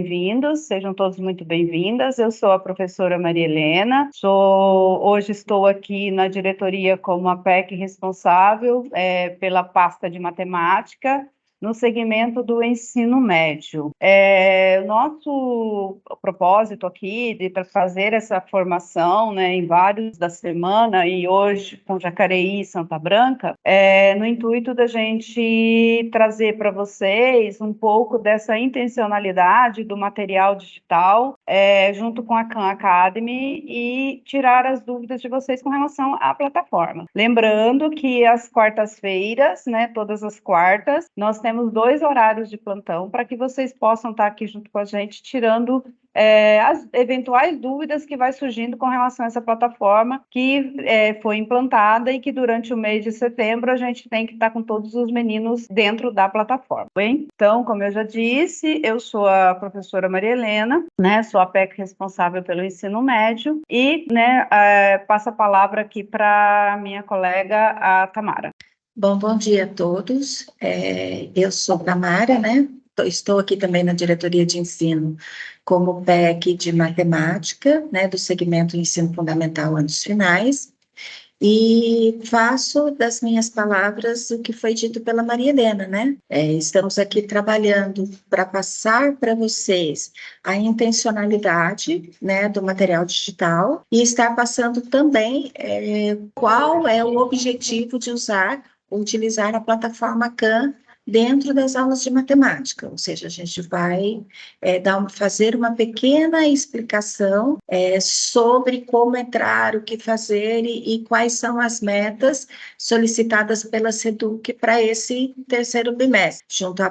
Bem-vindos, sejam todos muito bem-vindas. Eu sou a professora Maria Helena, hoje estou aqui na diretoria como a PEC responsável pela pasta de matemática no segmento do ensino médio. O nosso propósito aqui de fazer essa formação, em vários da semana e hoje com Jacareí e Santa Branca, no intuito da gente trazer para vocês um pouco dessa intencionalidade do material digital, junto com a Khan Academy, e tirar as dúvidas de vocês com relação à plataforma. Lembrando que às quartas-feiras, todas as quartas, nós temos 2 horários de plantão para que vocês possam estar aqui junto com a gente, tirando as eventuais dúvidas que vai surgindo com relação a essa plataforma que foi implantada e que durante o mês de setembro a gente tem que estar com todos os meninos dentro da plataforma. Bem? Então, como eu já disse, eu sou a professora Maria Helena, sou a PEC responsável pelo ensino médio e passo a palavra aqui para minha colega, a Tamara. Bom dia a todos. Eu sou Tamara, Estou aqui também na diretoria de ensino como PEC de matemática, do segmento ensino fundamental anos finais, e faço das minhas palavras o que foi dito pela Maria Helena, Estamos aqui trabalhando para passar para vocês a intencionalidade, do material digital e estar passando também qual é o objetivo de utilizar a plataforma Khan dentro das aulas de matemática, ou seja, a gente vai fazer uma pequena explicação sobre como entrar, o que fazer e quais são as metas solicitadas pela SEDUC para esse terceiro bimestre, junto à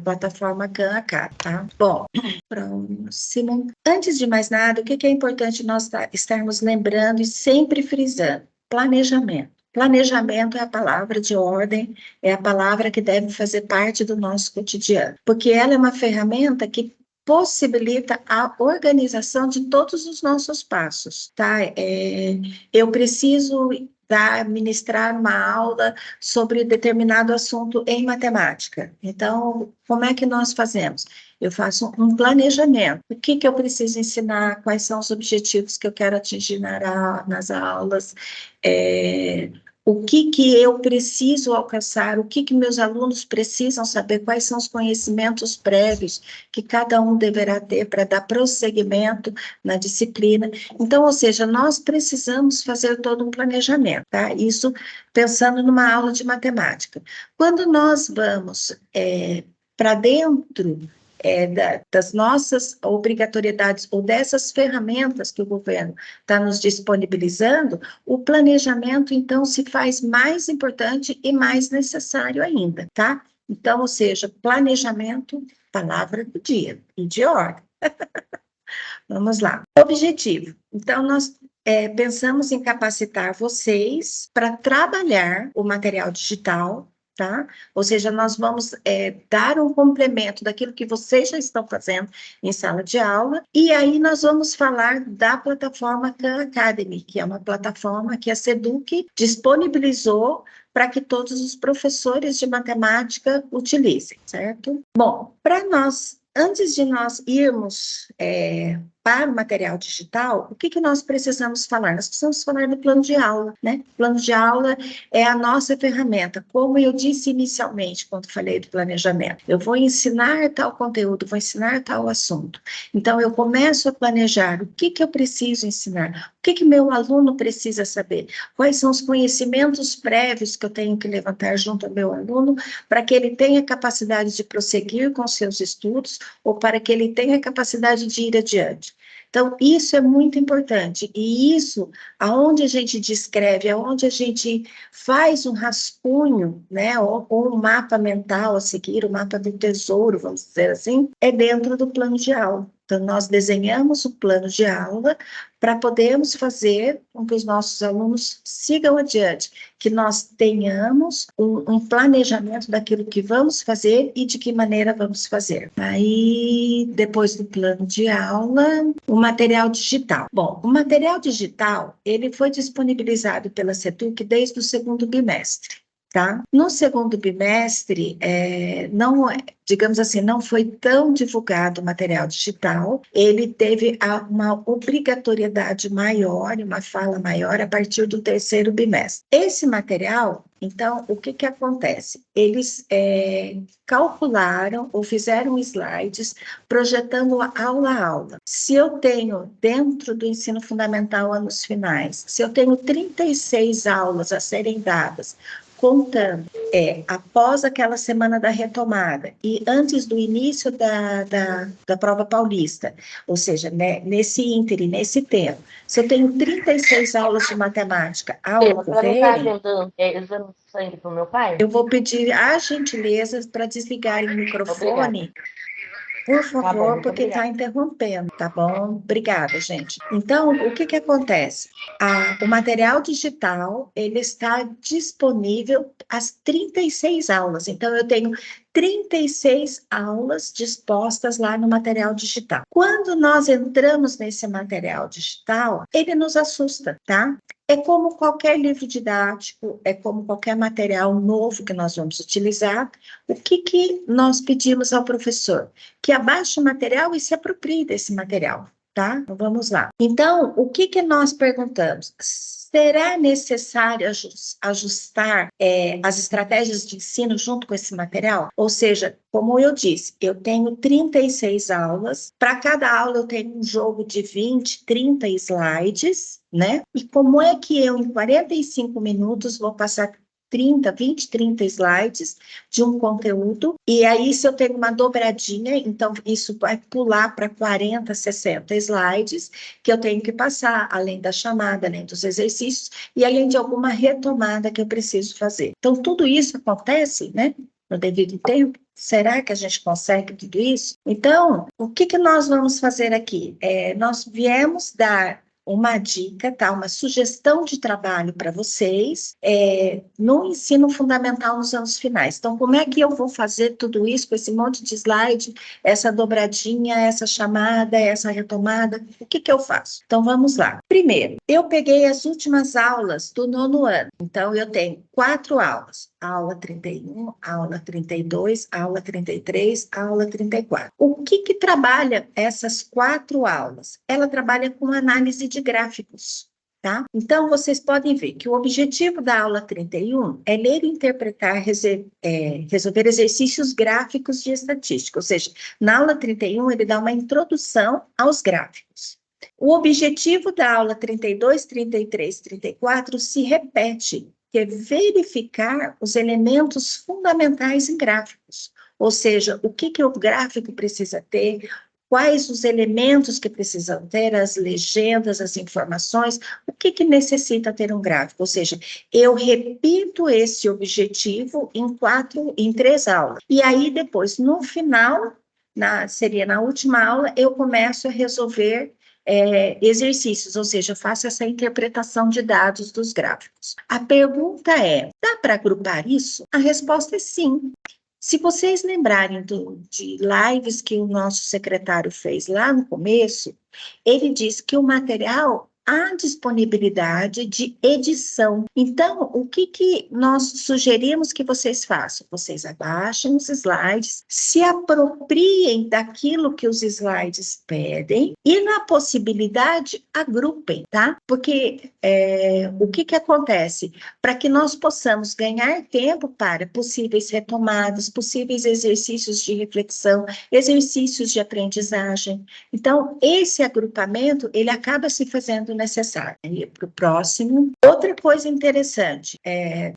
plataforma Khan Academy, tá? Bom, próximo. Antes de mais nada, o que é importante nós estarmos lembrando e sempre frisando? Planejamento. Planejamento é a palavra de ordem, é a palavra que deve fazer parte do nosso cotidiano, porque ela é uma ferramenta que possibilita a organização de todos os nossos passos, tá? Eu preciso ministrar uma aula sobre determinado assunto em matemática. Então, como é que nós fazemos? Eu faço um planejamento. O que eu preciso ensinar? Quais são os objetivos que eu quero atingir nas aulas? O que eu preciso alcançar? O que meus alunos precisam saber? Quais são os conhecimentos prévios que cada um deverá ter para dar prosseguimento na disciplina? Então, ou seja, nós precisamos fazer todo um planejamento, tá? Isso pensando numa aula de matemática. Quando nós vamos para dentro das nossas obrigatoriedades ou dessas ferramentas que o governo está nos disponibilizando, o planejamento, então, se faz mais importante e mais necessário ainda, tá? Então, ou seja, planejamento, palavra do dia, e de ordem. Vamos lá. Objetivo. Então, nós pensamos em capacitar vocês para trabalhar o material digital, tá? Ou seja, nós vamos dar um complemento daquilo que vocês já estão fazendo em sala de aula, e aí nós vamos falar da plataforma Khan Academy, que é uma plataforma que a SEDUC disponibilizou para que todos os professores de matemática utilizem, certo? Bom, antes de nós irmos para o material digital, o que nós precisamos falar? Nós precisamos falar do plano de aula, Plano de aula é a nossa ferramenta. Como eu disse inicialmente, quando falei do planejamento, eu vou ensinar tal conteúdo, vou ensinar tal assunto. Então, eu começo a planejar o que eu preciso ensinar, o que meu aluno precisa saber, quais são os conhecimentos prévios que eu tenho que levantar junto ao meu aluno para que ele tenha capacidade de prosseguir com seus estudos ou para que ele tenha capacidade de ir adiante. Então, isso é muito importante, e isso, aonde a gente descreve, aonde a gente faz um rascunho, ou um mapa mental a seguir, o mapa do tesouro, vamos dizer assim, é dentro do plano de aula. Então, nós desenhamos o plano de aula para podermos fazer com que os nossos alunos sigam adiante, que nós tenhamos um planejamento daquilo que vamos fazer e de que maneira vamos fazer. Aí, depois do plano de aula, o material digital. Bom, o material digital, ele foi disponibilizado pela SEDUC desde o segundo bimestre. tá? No segundo bimestre, não, digamos assim, não foi tão divulgado o material digital, ele teve uma obrigatoriedade maior, uma fala maior a partir do terceiro bimestre. Esse material, então, o que acontece? Eles calcularam ou fizeram slides projetando aula a aula. Se eu tenho, dentro do ensino fundamental anos finais, se eu tenho 36 aulas a serem dadas, contando após aquela semana da retomada e antes do início da prova paulista, ou seja, né, nesse ínterim, nesse tempo, se eu tenho 36 aulas de matemática ao ocorrerem, exame de sangue para o meu pai? eu vou pedir a gentileza para desligarem o microfone. Obrigada. Por favor, Tá bom, porque está interrompendo, tá bom? Obrigada, gente. Então, o que acontece? O material digital, ele está disponível às 36 aulas. Então, eu tenho 36 aulas dispostas lá no material digital. Quando nós entramos nesse material digital, ele nos assusta, tá? É como qualquer livro didático, é como qualquer material novo que nós vamos utilizar. O que nós pedimos ao professor? Que abaixe o material e se aproprie desse material, tá? Então, vamos lá. Então, o que nós perguntamos? Será necessário ajustar as estratégias de ensino junto com esse material? Ou seja, como eu disse, eu tenho 36 aulas, para cada aula eu tenho um jogo de 20, 30 slides, né? E como é que eu, em 45 minutos, vou passar 20, 30 slides de um conteúdo, e aí se eu tenho uma dobradinha, então isso vai pular para 40, 60 slides, que eu tenho que passar, além da chamada, além dos exercícios, e além de alguma retomada que eu preciso fazer. Então, tudo isso acontece, né, no devido tempo. Será que a gente consegue tudo isso? Então, o que nós vamos fazer aqui? Nós viemos dar uma dica, tá? Uma sugestão de trabalho para vocês no ensino fundamental nos anos finais. Então, como é que eu vou fazer tudo isso com esse monte de slide, essa dobradinha, essa chamada, essa retomada? O que eu faço? Então, vamos lá. Primeiro, eu peguei as últimas aulas do 9º ano. Então, eu tenho 4 aulas. Aula 31, aula 32, aula 33, aula 34. O que trabalha essas 4 aulas? Ela trabalha com análise de gráficos, tá? Então, vocês podem ver que o objetivo da aula 31 é ler e interpretar, resolver exercícios gráficos de estatística, ou seja, na aula 31 ele dá uma introdução aos gráficos. O objetivo da aula 32, 33, 34 se repete, que é verificar os elementos fundamentais em gráficos, ou seja, o que o gráfico precisa ter, quais os elementos que precisam ter, as legendas, as informações, o que necessita ter um gráfico, ou seja, eu repito esse objetivo em 3 aulas, e aí depois, no final, seria na última aula, eu começo a resolver exercícios, ou seja, eu faço essa interpretação de dados dos gráficos. A pergunta é, dá para agrupar isso? A resposta é sim. Se vocês lembrarem de lives que o nosso secretário fez lá no começo, ele disse que o material há disponibilidade de edição. Então, o que nós sugerimos que vocês façam? Vocês abaixem os slides, se apropriem daquilo que os slides pedem e, na possibilidade, agrupem, tá? Porque o que acontece? Para que nós possamos ganhar tempo para possíveis retomadas, possíveis exercícios de reflexão, exercícios de aprendizagem. Então, esse agrupamento, ele acaba se fazendo necessário. Para o próximo. Outra coisa interessante,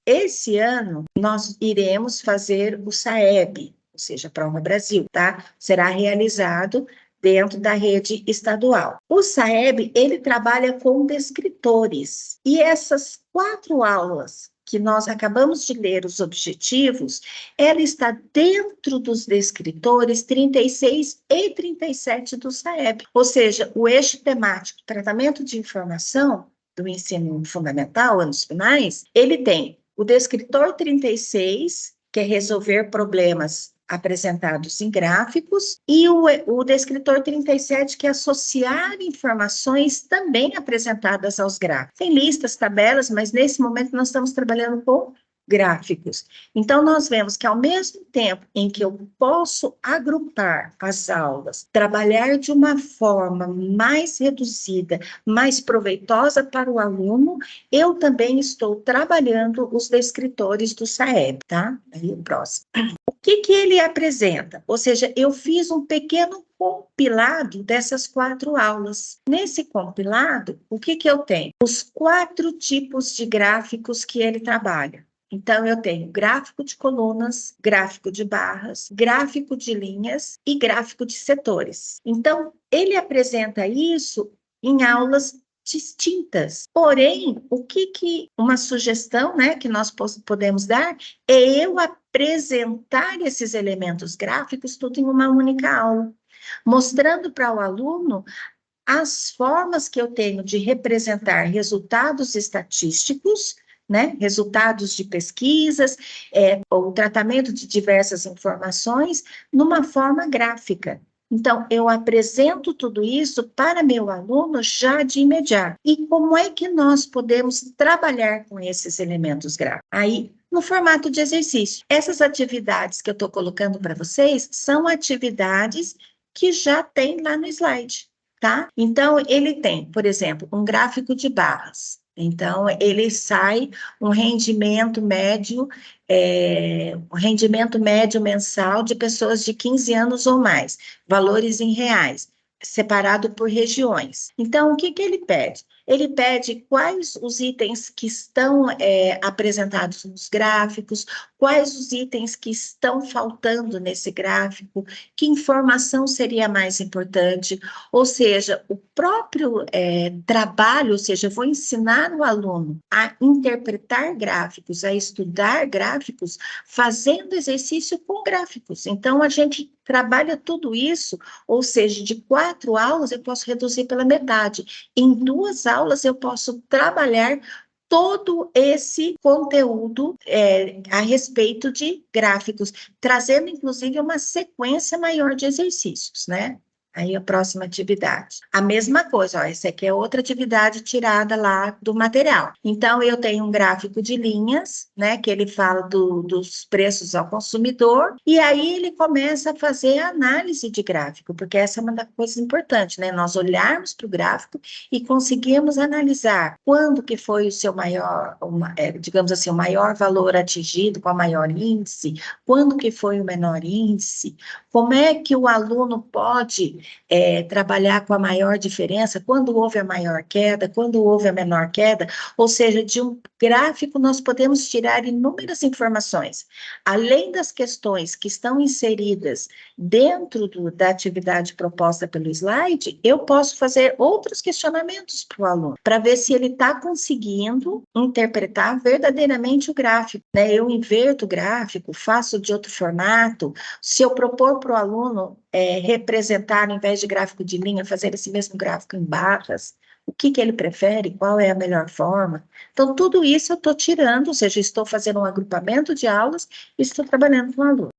esse ano nós iremos fazer o SAEB, ou seja, Prova Brasil, tá? Será realizado dentro da rede estadual. O SAEB, ele trabalha com descritores, e essas 4 aulas que nós acabamos de ler os objetivos, ela está dentro dos descritores 36 e 37 do SAEB, ou seja, o eixo temático tratamento de informação do ensino fundamental, anos finais, ele tem o descritor 36, que é resolver problemas apresentados em gráficos, e o descritor 37, que é associar informações também apresentadas aos gráficos. Tem listas, tabelas, mas nesse momento nós estamos trabalhando com gráficos. Então, nós vemos que ao mesmo tempo em que eu posso agrupar as aulas, trabalhar de uma forma mais reduzida, mais proveitosa para o aluno, eu também estou trabalhando os descritores do SAEB, tá? Aí o próximo. O que ele apresenta? Ou seja, eu fiz um pequeno compilado dessas 4 aulas. Nesse compilado, o que eu tenho? Os 4 tipos de gráficos que ele trabalha. Então, eu tenho gráfico de colunas, gráfico de barras, gráfico de linhas e gráfico de setores. Então, ele apresenta isso em aulas distintas. Porém, uma sugestão, né, que nós podemos dar é eu apresentar esses elementos gráficos tudo em uma única aula, mostrando para o aluno as formas que eu tenho de representar resultados estatísticos, né, resultados de pesquisas, o tratamento de diversas informações, numa forma gráfica. Então, eu apresento tudo isso para meu aluno já de imediato. E como é que nós podemos trabalhar com esses elementos gráficos? Aí, no formato de exercício. Essas atividades que eu estou colocando para vocês são atividades que já tem lá no slide, tá? Então, ele tem, por exemplo, um gráfico de barras. Então, ele sai um rendimento médio mensal de pessoas de 15 anos ou mais, valores em reais, separado por regiões. Então, o que ele pede? Ele pede quais os itens que estão apresentados nos gráficos, quais os itens que estão faltando nesse gráfico, que informação seria mais importante, ou seja, o próprio trabalho, ou seja, eu vou ensinar o aluno a interpretar gráficos, a estudar gráficos, fazendo exercício com gráficos. Então, a gente trabalha tudo isso, ou seja, de 4 aulas eu posso reduzir pela metade. Em 2 aulas eu posso trabalhar todo esse conteúdo a respeito de gráficos, trazendo, inclusive, uma sequência maior de exercícios, né? Aí a próxima atividade. A mesma coisa, ó, essa aqui é outra atividade tirada lá do material. Então, eu tenho um gráfico de linhas, né, que ele fala dos preços ao consumidor, e aí ele começa a fazer a análise de gráfico, porque essa é uma das coisas importantes, né, nós olharmos para o gráfico e conseguirmos analisar quando que foi o seu maior, digamos assim, o maior valor atingido com a maior índice, quando que foi o menor índice, como é que o aluno pode trabalhar com a maior diferença, quando houve a maior queda, quando houve a menor queda, ou seja, de um gráfico nós podemos tirar inúmeras informações. Além das questões que estão inseridas dentro da atividade proposta pelo slide, eu posso fazer outros questionamentos para o aluno, para ver se ele está conseguindo interpretar verdadeiramente o gráfico, né? Eu inverto o gráfico, faço de outro formato, se eu propor para o aluno representar, ao invés de gráfico de linha, fazer esse mesmo gráfico em barras, o que ele prefere, qual é a melhor forma. Então, tudo isso eu estou tirando, ou seja, estou fazendo um agrupamento de aulas e estou trabalhando com o aluno.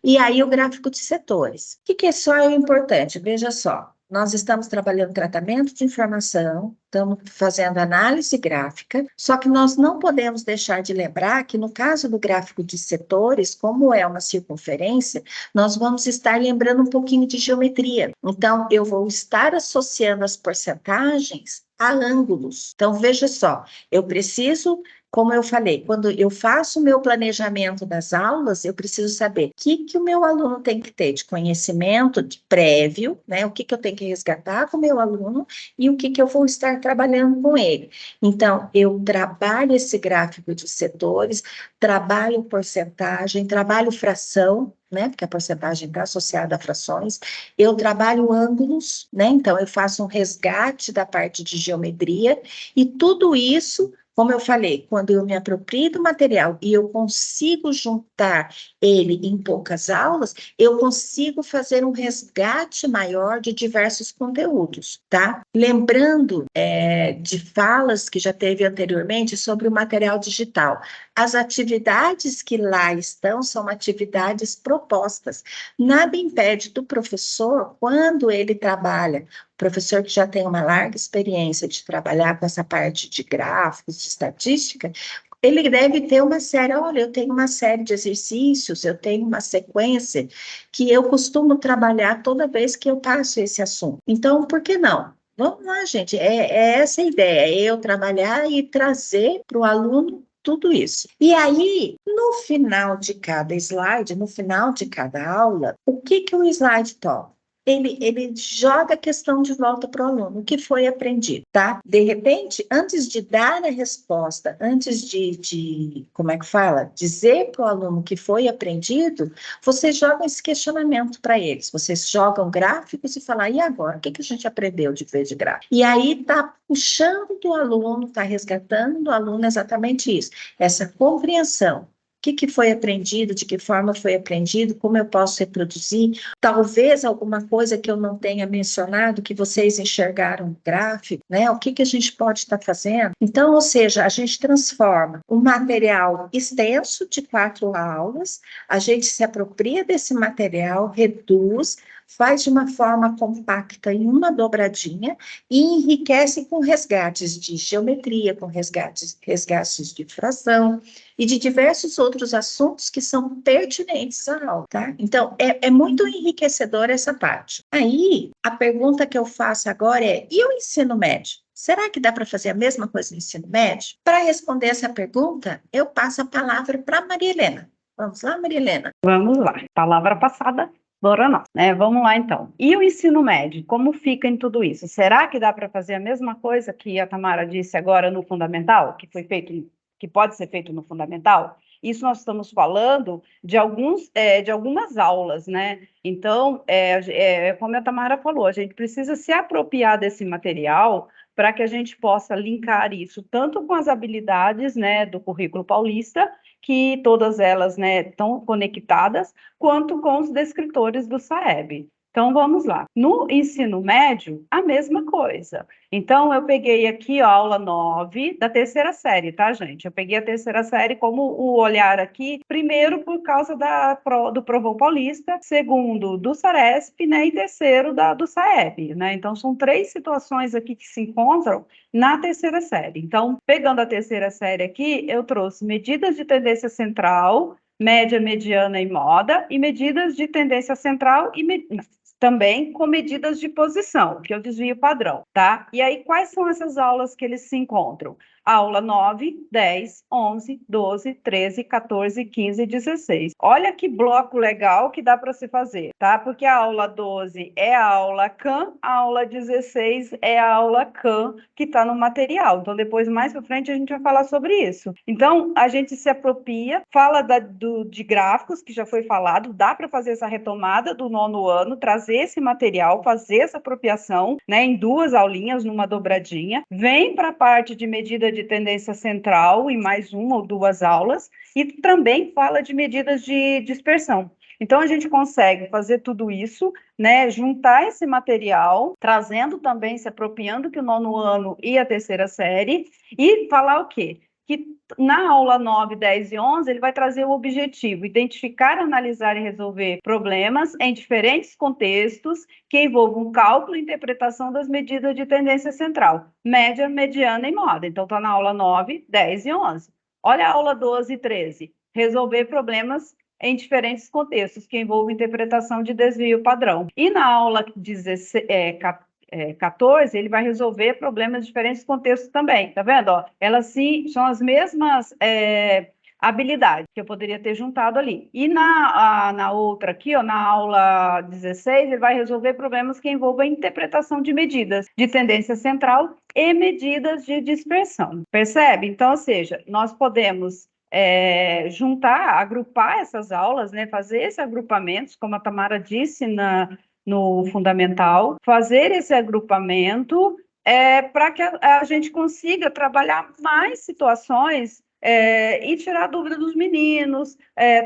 E aí, o gráfico de setores. O que é só importante? Veja só. Nós estamos trabalhando tratamento de informação, estamos fazendo análise gráfica, só que nós não podemos deixar de lembrar que no caso do gráfico de setores, como é uma circunferência, nós vamos estar lembrando um pouquinho de geometria. Então, eu vou estar associando as porcentagens a ângulos. Então, veja só, eu preciso, como eu falei, quando eu faço o meu planejamento das aulas, eu preciso saber o que o meu aluno tem que ter de conhecimento prévio, né? O que eu tenho que resgatar com o meu aluno e o que eu vou estar trabalhando com ele. Então, eu trabalho esse gráfico de setores, trabalho porcentagem, trabalho fração, né, porque a porcentagem está associada a frações, eu trabalho ângulos, né, então eu faço um resgate da parte de geometria, e tudo isso, como eu falei, quando eu me aproprio do material e eu consigo juntar ele em poucas aulas, eu consigo fazer um resgate maior de diversos conteúdos, tá? Lembrando de falas que já teve anteriormente sobre o material digital. As atividades que lá estão são atividades propostas. Nada impede do professor, quando ele trabalha, professor que já tem uma larga experiência de trabalhar com essa parte de gráficos, de estatística, ele deve ter uma série, olha, eu tenho uma série de exercícios, eu tenho uma sequência que eu costumo trabalhar toda vez que eu passo esse assunto. Então, por que não? Vamos lá, gente, é essa a ideia, é eu trabalhar e trazer para o aluno tudo isso. E aí, no final de cada slide, no final de cada aula, o que o slide toma? Ele joga a questão de volta para o aluno, o que foi aprendido, tá? De repente, antes de dar a resposta, antes como é que fala? Dizer para o aluno o que foi aprendido, você joga esse questionamento para eles. Vocês jogam gráficos e falam, e agora? O que a gente aprendeu de vez de gráfico? E aí está puxando do aluno, está resgatando do aluno exatamente isso, essa compreensão. O que foi aprendido, de que forma foi aprendido, como eu posso reproduzir, talvez alguma coisa que eu não tenha mencionado, que vocês enxergaram no gráfico, né? O que a gente pode estar fazendo? Então, ou seja, a gente transforma um material extenso de 4 aulas, a gente se apropria desse material, reduz, faz de uma forma compacta em uma dobradinha e enriquece com resgates de geometria, com resgates de fração, e de diversos outros assuntos que são pertinentes à aula, tá? Então, é muito enriquecedora essa parte. Aí, a pergunta que eu faço agora é, e o ensino médio? Será que dá para fazer a mesma coisa no ensino médio? Para responder essa pergunta, eu passo a palavra para a Maria Helena. Vamos lá, Maria Helena? Vamos lá, palavra passada, bora nós, né? Vamos lá, então. E o ensino médio, como fica em tudo isso? Será que dá para fazer a mesma coisa que a Tamara disse agora no fundamental, que foi feito que pode ser feito no fundamental? Isso nós estamos falando de algumas aulas, né? Então, como a Tamara falou, a gente precisa se apropriar desse material para que a gente possa linkar isso tanto com as habilidades, né, do currículo paulista, que todas elas, né, estão conectadas, quanto com os descritores do SAEB. Então, vamos lá. No ensino médio, a mesma coisa. Então, eu peguei aqui a aula 9 da terceira série, tá, gente? Eu peguei a terceira série como o olhar aqui, primeiro por causa do Provão Paulista, segundo do Saresp, né, e terceiro do SAEB, né? Então, são 3 situações aqui que se encontram na terceira série. Então, pegando a terceira série aqui, eu trouxe medidas de tendência central, média, mediana e moda, e medidas de tendência central e também com medidas de posição, que é o desvio padrão, tá? E aí, quais são essas aulas que eles se encontram? Aula 9, 10, 11, 12, 13, 14, 15 e 16. Olha que bloco legal que dá para se fazer, tá? Porque a aula 12 é a aula CAM, a aula 16 é a aula CAM que está no material. Então, depois, mais para frente, a gente vai falar sobre isso. Então, a gente se apropria, fala de gráficos, que já foi falado, dá para fazer essa retomada do 9º ano, trazer esse material, fazer essa apropriação, né, em 2 aulinhas, numa dobradinha, vem para a parte de medida de tendência central em mais 1 ou 2 aulas, e também fala de medidas de dispersão. Então, a gente consegue fazer tudo isso, né, juntar esse material, trazendo também, se apropriando que o 9º ano e a terceira série, e falar o quê? Que na aula 9, 10 e 11, ele vai trazer o objetivo, identificar, analisar e resolver problemas em diferentes contextos que envolvam cálculo e interpretação das medidas de tendência central, média, mediana e moda. Então, está na aula 9, 10 e 11. Olha a aula 12 e 13, resolver problemas em diferentes contextos que envolvem interpretação de desvio padrão. E na aula 14, ele vai resolver problemas de diferentes contextos também, tá vendo? Ó, elas sim são as mesmas habilidades que eu poderia ter juntado ali. E na outra aqui, ó, na aula 16, ele vai resolver problemas que envolvem interpretação de medidas de tendência central e medidas de dispersão. Percebe? Então, ou seja, nós podemos juntar, agrupar essas aulas, né, fazer esses agrupamentos, como a Tamara disse no fundamental, fazer esse agrupamento para que a gente consiga trabalhar mais situações e tirar a dúvida dos meninos,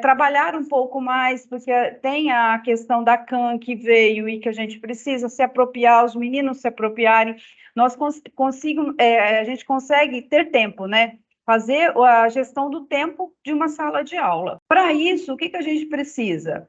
trabalhar um pouco mais, porque tem a questão da CAN que veio e que a gente precisa se apropriar, os meninos se apropriarem, a gente consegue ter tempo, né? fazer a gestão do tempo de uma sala de aula. Para isso, o que a gente precisa?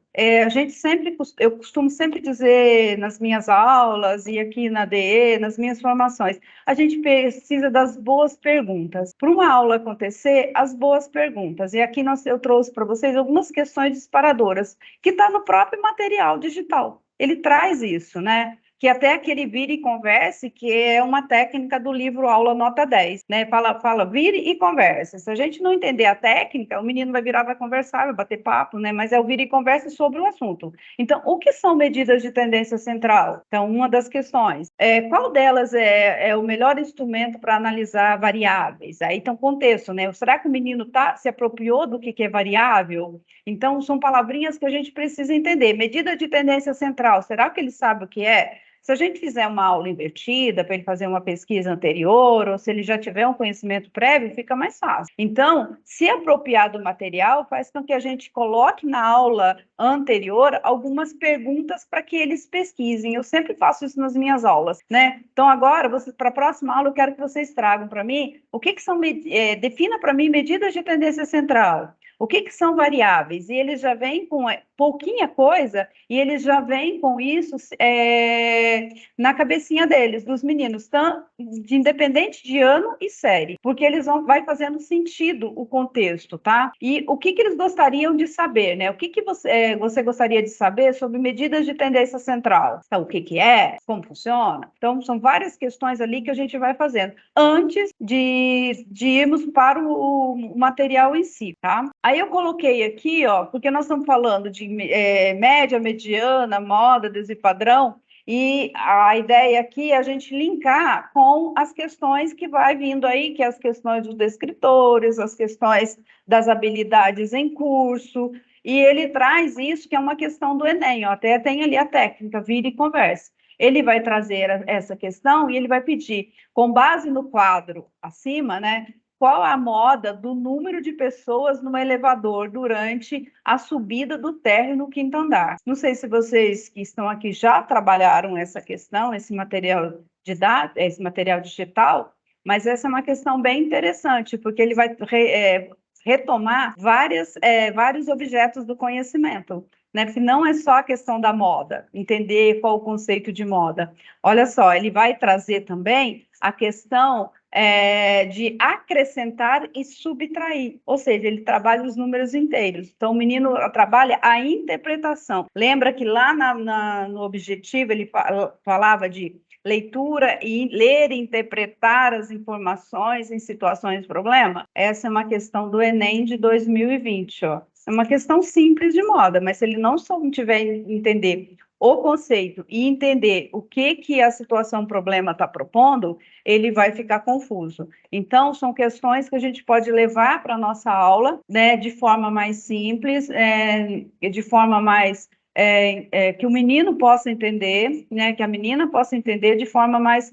Eu costumo sempre dizer nas minhas aulas e aqui na DE, nas minhas formações, a gente precisa das boas perguntas. Para uma aula acontecer, as boas perguntas. E aqui eu trouxe para vocês algumas questões disparadoras, que está no próprio material digital. Ele traz isso, né? Que até aquele vire e converse, que é uma técnica do livro Aula Nota 10, né? Fala, vire e converse. Se a gente não entender a técnica, o menino vai virar, vai conversar, vai bater papo, né? Mas é o vire e converse sobre o assunto. Então, o que são medidas de tendência central? Então, uma das questões. Qual delas é o melhor instrumento para analisar variáveis? Aí tem um contexto, né? Será que o menino se apropriou do que é variável? Então, são palavrinhas que a gente precisa entender. Medida de tendência central, será que ele sabe o que é? Se a gente fizer uma aula invertida, para ele fazer uma pesquisa anterior, ou se ele já tiver um conhecimento prévio, fica mais fácil. Então, se apropriar do material faz com que a gente coloque na aula anterior algumas perguntas para que eles pesquisem. Eu sempre faço isso nas minhas aulas, né? Então, agora, para a próxima aula, eu quero que vocês tragam para mim o que são, defina para mim medidas de tendência central. O que são variáveis? E eles já vêm com pouquinha coisa, e eles já vêm com isso na cabecinha deles, dos meninos, independente de ano e série, porque vai fazendo sentido o contexto, tá? E o que eles gostariam de saber, né? O que você gostaria de saber sobre medidas de tendência central? Então, o que é? Como funciona? Então, são várias questões ali que a gente vai fazendo antes de irmos para o material em si, tá? Aí eu coloquei aqui, ó, porque nós estamos falando de média, mediana, moda, desvio padrão, e a ideia aqui é a gente linkar com as questões que vai vindo aí, que é as questões dos descritores, as questões das habilidades em curso, e ele traz isso, que é uma questão do Enem, ó, até tem ali a técnica, vira e converse. Ele vai trazer essa questão e ele vai pedir, com base no quadro acima, né, qual a moda do número de pessoas no elevador durante a subida do térreo no quinto andar. Não sei se vocês que estão aqui já trabalharam essa questão, esse material esse material digital, mas essa é uma questão bem interessante, porque ele vai retomar vários objetos do conhecimento, né? Porque não é só a questão da moda, entender qual o conceito de moda. Olha só, ele vai trazer também a questão de acrescentar e subtrair, ou seja, ele trabalha os números inteiros. Então, o menino trabalha a interpretação. Lembra que lá no objetivo ele falava de leitura e ler e interpretar as informações em situações de problema? Essa é uma questão do Enem de 2020, ó. É uma questão simples de moda, mas se ele não tiver entender o conceito e entender o que a situação problema está propondo, ele vai ficar confuso. Então, são questões que a gente pode levar para a nossa aula, né, de forma mais simples, de forma mais que o menino possa entender, né, que a menina possa entender de forma mais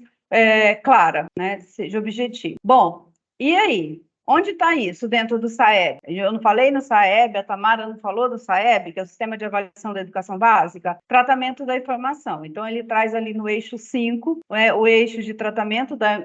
clara, né, seja objetivo. Bom, e aí? Onde está isso dentro do SAEB? Eu não falei no SAEB, a Tamara não falou do SAEB, que é o Sistema de Avaliação da Educação Básica, tratamento da informação. Então, ele traz ali no eixo 5, o eixo de tratamento da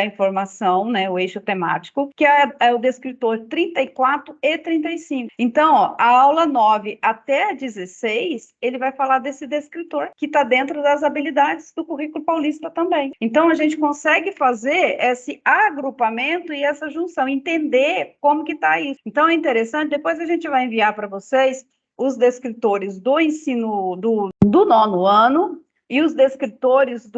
informação, né, o eixo temático, que é o descritor 34 e 35. Então, ó, a aula 9 até a 16, ele vai falar desse descritor, que está dentro das habilidades do currículo paulista também. Então, a gente consegue fazer esse agrupamento e essa junção, entender como que está isso. Então, é interessante, depois a gente vai enviar para vocês os descritores do ensino do nono ano, e os descritores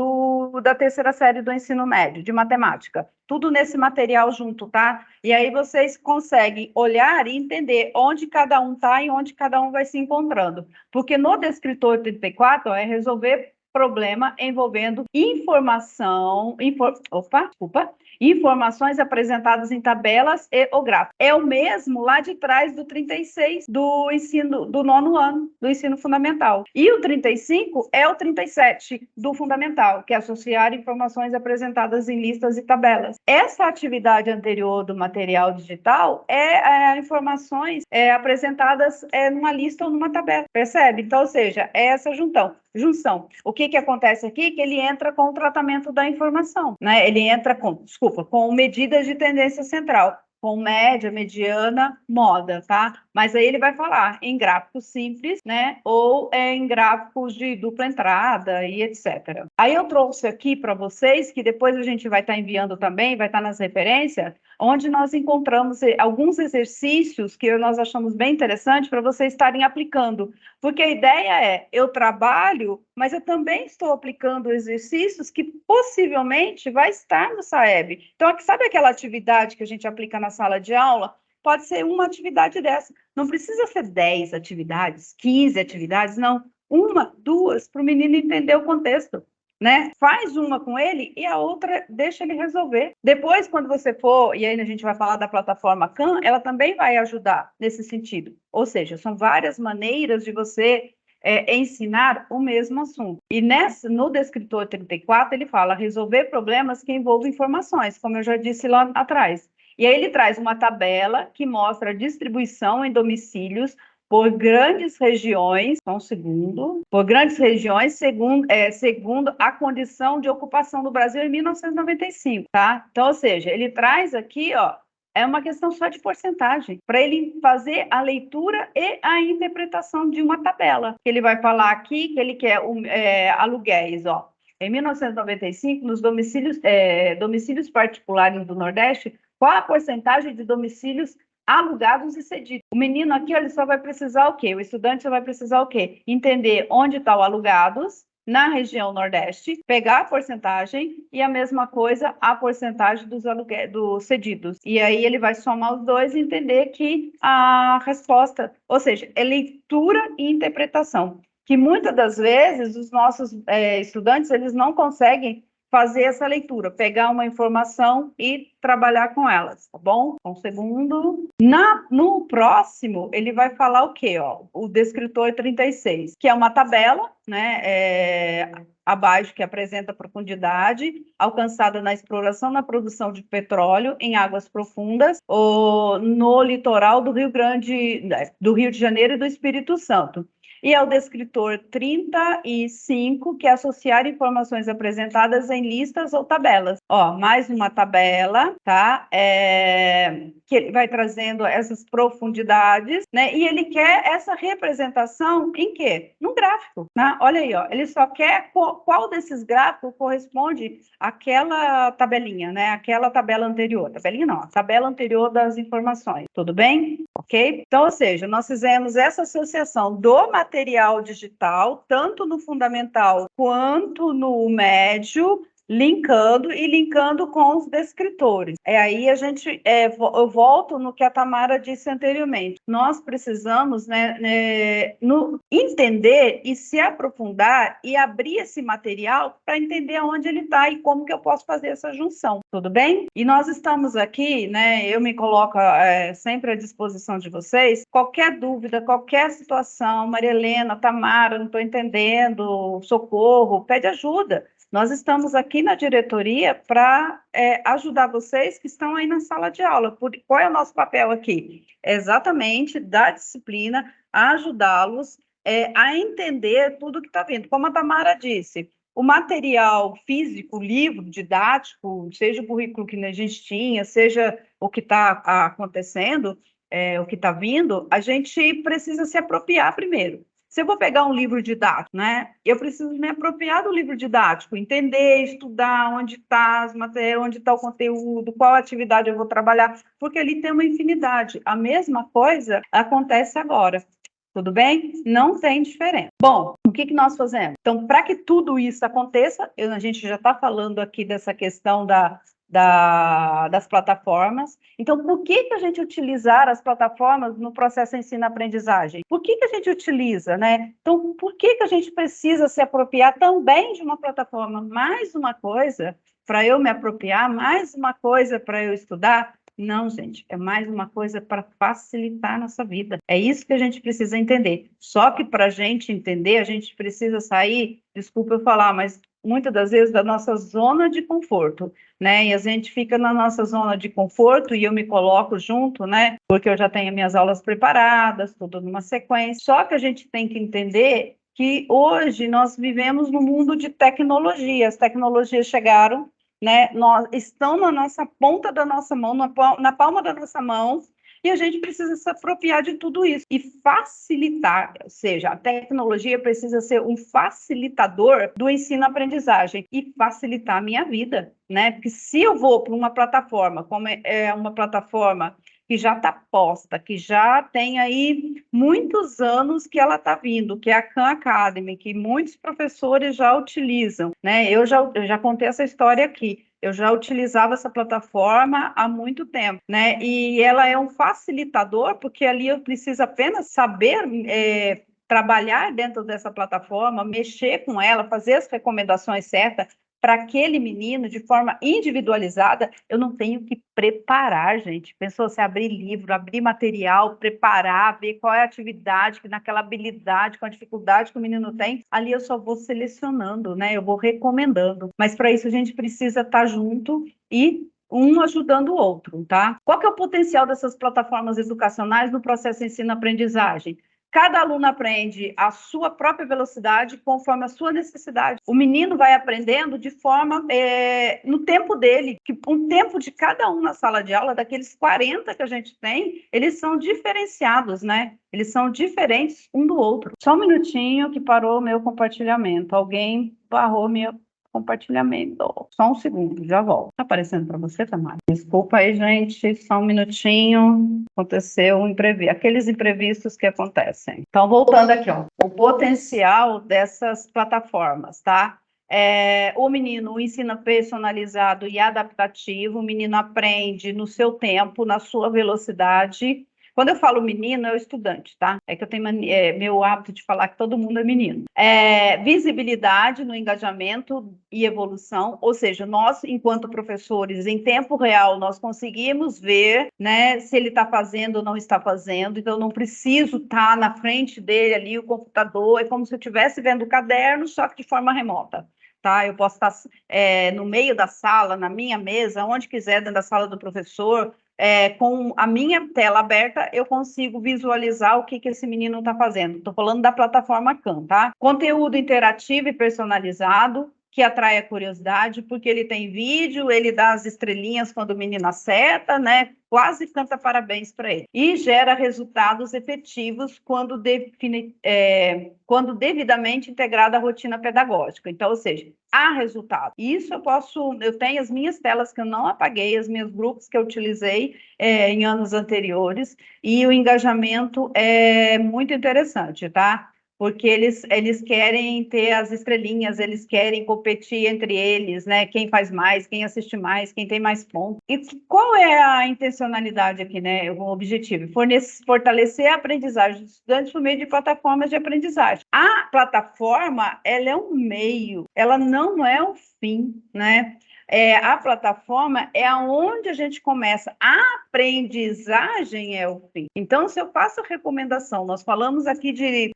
da terceira série do ensino médio, de matemática. Tudo nesse material junto, tá? E aí vocês conseguem olhar e entender onde cada um está e onde cada um vai se encontrando. Porque no descritor 34, é resolver problema envolvendo informações apresentadas em tabelas e ou gráficos. É o mesmo lá de trás do 36 do ensino do nono ano, do ensino fundamental. E o 35 é o 37 do fundamental, que é associar informações apresentadas em listas e tabelas. Essa atividade anterior do material digital é informações apresentadas numa lista ou numa tabela, percebe? Então, ou seja, é essa junção. O que acontece aqui? Que ele entra com o tratamento da informação, né? Ele entra com medidas de tendência central. com média, mediana, moda, tá? Mas aí ele vai falar em gráficos simples, né? Ou em gráficos de dupla entrada e etc. Aí eu trouxe aqui para vocês, que depois a gente vai estar enviando também, vai estar nas referências, onde nós encontramos alguns exercícios que nós achamos bem interessantes para vocês estarem aplicando. Porque a ideia é, eu trabalho, mas eu também estou aplicando exercícios que possivelmente vai estar no SAEB. Então, sabe aquela atividade que a gente aplica na sala de aula? Pode ser uma atividade dessa. Não precisa ser 10 atividades, 15 atividades, não. Uma, duas, para o menino entender o contexto, né? Faz uma com ele e a outra deixa ele resolver. Depois, quando você for, e aí a gente vai falar da plataforma Khan, ela também vai ajudar nesse sentido. Ou seja, são várias maneiras de você ensinar o mesmo assunto. E no descritor 34, ele fala resolver problemas que envolvem informações, como eu já disse lá atrás. E aí ele traz uma tabela que mostra a distribuição em domicílios por grandes regiões, por grandes regiões, segundo a condição de ocupação do Brasil em 1995, tá? Então, ou seja, ele traz aqui, ó, é uma questão só de porcentagem, para ele fazer a leitura e a interpretação de uma tabela. Ele vai falar aqui que ele quer aluguéis, ó. Em 1995, nos domicílios particulares do Nordeste, qual a porcentagem de domicílios alugados e cedidos? O menino aqui, ele só vai precisar o quê? O estudante só vai precisar o quê? Entender onde está o alugados, na região Nordeste, pegar a porcentagem e a mesma coisa a porcentagem dos cedidos. E aí ele vai somar os dois e entender que a resposta, ou seja, é leitura e interpretação, que muitas das vezes os nossos estudantes, eles não conseguem fazer essa leitura, pegar uma informação e trabalhar com elas, tá bom? Um segundo. No próximo, ele vai falar o quê? Ó? O descritor 36, que é uma tabela, né? Abaixo, que apresenta a profundidade alcançada na exploração na produção de petróleo em águas profundas no litoral do Rio de Janeiro e do Espírito Santo. E é o descritor 35, que é associar informações apresentadas em listas ou tabelas. Ó, mais uma tabela, tá? Que ele vai trazendo essas profundidades, né? E ele quer essa representação em quê? Num gráfico, né? Olha aí, ó. Ele só quer qual desses gráficos corresponde àquela tabelinha, né? Aquela tabela anterior. Tabelinha não, a tabela anterior das informações. Tudo bem? Ok? Então, ou seja, nós fizemos essa associação do material digital, tanto no fundamental quanto no médio, linkando com os descritores. Aí eu volto no que a Tamara disse anteriormente. Nós precisamos entender e se aprofundar e abrir esse material para entender onde ele está e como que eu posso fazer essa junção. Tudo bem? E nós estamos aqui, né? Eu me coloco sempre à disposição de vocês. Qualquer dúvida, qualquer situação, Maria Helena, Tamara, não estou entendendo, socorro, pede ajuda. Nós estamos aqui na diretoria para ajudar vocês que estão aí na sala de aula. Qual é o nosso papel aqui? É exatamente da disciplina, ajudá-los a entender tudo que está vindo. Como a Tamara disse, o material físico, livro didático, seja o currículo que a gente tinha, seja o que está acontecendo, o que está vindo, a gente precisa se apropriar primeiro. Se eu vou pegar um livro didático, né, eu preciso me apropriar do livro didático, entender, estudar onde está as matérias, onde está o conteúdo, qual atividade eu vou trabalhar, porque ali tem uma infinidade. A mesma coisa acontece agora. Tudo bem? Não tem diferença. Bom, o que nós fazemos? Então, para que tudo isso aconteça, a gente já está falando aqui dessa questão das plataformas. Então, por que a gente utilizar as plataformas no processo ensino-aprendizagem? Por que a gente utiliza, né? Então, por que a gente precisa se apropriar também de uma plataforma? Mais uma coisa para eu me apropriar, mais uma coisa para eu estudar? Não, gente, é mais uma coisa para facilitar a nossa vida. É isso que a gente precisa entender. Só que para a gente entender, a gente precisa sair, desculpa eu falar, mas muitas das vezes da nossa zona de conforto, né? E a gente fica na nossa zona de conforto e eu me coloco junto, né? Porque eu já tenho minhas aulas preparadas, tudo numa sequência. Só que a gente tem que entender que hoje nós vivemos num mundo de tecnologia. As tecnologias chegaram né, estão na nossa ponta da nossa mão, na palma da nossa mão, e a gente precisa se apropriar de tudo isso e facilitar, ou seja, a tecnologia precisa ser um facilitador do ensino-aprendizagem e facilitar a minha vida, né? Porque se eu vou para uma plataforma, como é uma plataforma que já está posta, que já tem aí muitos anos que ela está vindo, que é a Khan Academy, que muitos professores já utilizam, né? Eu já contei essa história aqui. Eu já utilizava essa plataforma há muito tempo, né? E ela é um facilitador, porque ali eu preciso apenas saber trabalhar dentro dessa plataforma, mexer com ela, fazer as recomendações certas para aquele menino de forma individualizada. Eu não tenho que preparar, gente. Pensou você abrir livro, abrir material, preparar, ver qual é a atividade, que naquela habilidade, com a dificuldade que o menino tem, ali eu só vou selecionando, né? Eu vou recomendando. Mas para isso a gente precisa estar junto e um ajudando o outro, tá? Qual que é o potencial dessas plataformas educacionais no processo ensino-aprendizagem? Cada aluno aprende a sua própria velocidade conforme a sua necessidade. O menino vai aprendendo de forma, no tempo dele, que o tempo de cada um na sala de aula, daqueles 40 que a gente tem, eles são diferenciados, né? Eles são diferentes um do outro. Só um minutinho que parou o meu compartilhamento. Alguém barrou meu compartilhamento. Só um segundo, já volto. Tá aparecendo para você, Tamara? Desculpa aí, gente, só um minutinho. Aconteceu um imprevisto, aqueles imprevistos que acontecem. Então, voltando aqui, ó, o potencial dessas plataformas, tá? O menino, o ensino personalizado e adaptativo, o menino aprende no seu tempo, na sua velocidade. Quando eu falo menino, é o estudante, tá? É que eu tenho meu hábito de falar que todo mundo é menino. Visibilidade no engajamento e evolução, ou seja, nós, enquanto professores, em tempo real, nós conseguimos ver, né, se ele está fazendo ou não está fazendo, então eu não preciso estar na frente dele ali, o computador, é como se eu estivesse vendo o caderno, só que de forma remota. Tá? Eu posso estar no meio da sala, na minha mesa, onde quiser, dentro da sala do professor, com a minha tela aberta, eu consigo visualizar o que esse menino está fazendo. Estou falando da plataforma Khan, tá? Conteúdo interativo e personalizado, que atrai a curiosidade, porque ele tem vídeo, ele dá as estrelinhas quando o menino acerta, né? Quase canta parabéns para ele. E gera resultados efetivos quando devidamente integrada à rotina pedagógica. Então, ou seja, há resultado. Isso eu tenho as minhas telas que eu não apaguei, os meus grupos que eu utilizei em anos anteriores, e o engajamento é muito interessante, tá? Porque eles querem ter as estrelinhas, eles querem competir entre eles, né? Quem faz mais, quem assiste mais, quem tem mais pontos. E qual é a intencionalidade aqui, né? O objetivo? Fortalecer a aprendizagem dos estudantes por meio de plataformas de aprendizagem. A plataforma, ela é um meio, ela não é um fim, né? A plataforma é onde a gente começa. A aprendizagem é o fim. Então, se eu faço a recomendação, nós falamos aqui de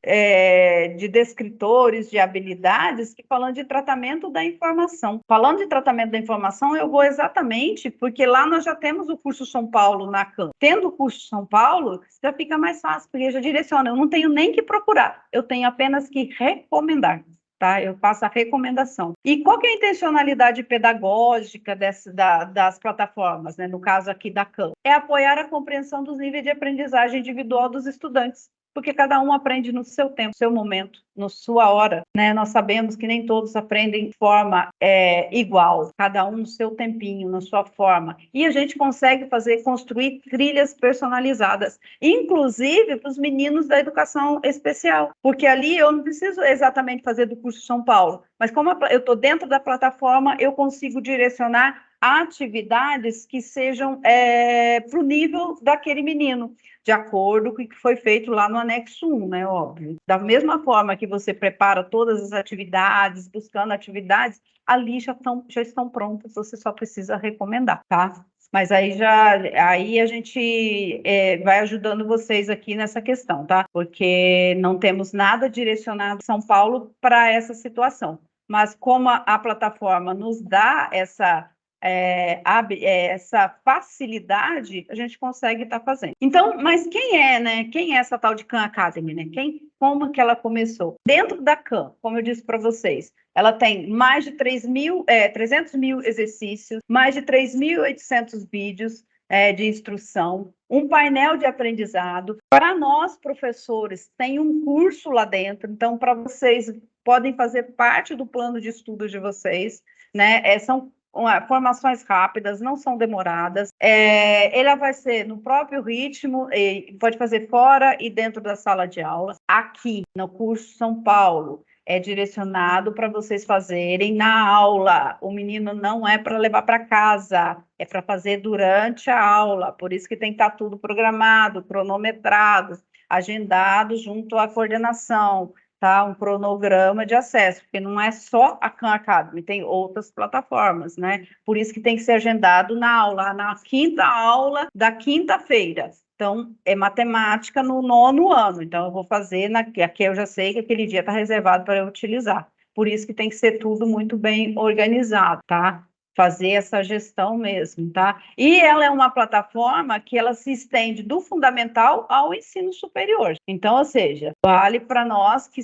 descritores, de habilidades, que falando de tratamento da informação. Falando de tratamento da informação, eu vou exatamente, porque lá nós já temos o curso São Paulo na Khan. Tendo o curso São Paulo, já fica mais fácil, porque já direciona. Eu não tenho nem que procurar, eu tenho apenas que recomendar. Tá? Eu faço a recomendação. E qual que é a intencionalidade pedagógica das plataformas, né? No caso aqui da Khan? É apoiar a compreensão dos níveis de aprendizagem individual dos estudantes, porque cada um aprende no seu tempo, no seu momento, na sua hora, né? Nós sabemos que nem todos aprendem de forma igual, cada um no seu tempinho, na sua forma. E a gente consegue construir trilhas personalizadas, inclusive para os meninos da educação especial, porque ali eu não preciso exatamente fazer do curso São Paulo, mas como eu estou dentro da plataforma, eu consigo direcionar atividades que sejam para o nível daquele menino, de acordo com o que foi feito lá no anexo 1, né, óbvio. Da mesma forma que você prepara todas as atividades, buscando atividades, ali já estão prontas, você só precisa recomendar, tá? Mas aí a gente vai ajudando vocês aqui nessa questão, tá? Porque não temos nada direcionado São Paulo para essa situação. Mas como a plataforma nos dá essa facilidade, a gente consegue estar fazendo. Então, mas quem é, né? Quem é essa tal de Khan Academy, né? Como que ela começou? Dentro da Khan, como eu disse para vocês, Ela tem mais de 300 mil exercícios, mais de 3.800 vídeos de instrução, um painel de aprendizado. Para nós, professores, tem um curso lá dentro, então, para vocês, podem fazer parte do plano de estudo de vocês, né? São formações rápidas, não são demoradas. Ela vai ser no próprio ritmo, pode fazer fora e dentro da sala de aula. Aqui, no curso São Paulo, é direcionado para vocês fazerem na aula. O menino não é para levar para casa, é para fazer durante a aula. Por isso que tem que estar tudo programado, cronometrado, agendado junto à coordenação, tá? Um cronograma de acesso, porque não é só a Khan Academy, tem outras plataformas, né? Por isso que tem que ser agendado na aula, na quinta aula da quinta-feira. Então, é matemática no 9º ano. Então, eu vou fazer, aqui eu já sei que aquele dia está reservado para eu utilizar. Por isso que tem que ser tudo muito bem organizado, tá? Fazer essa gestão mesmo, tá? E ela é uma plataforma que ela se estende do fundamental ao ensino superior. Então, ou seja, vale para nós que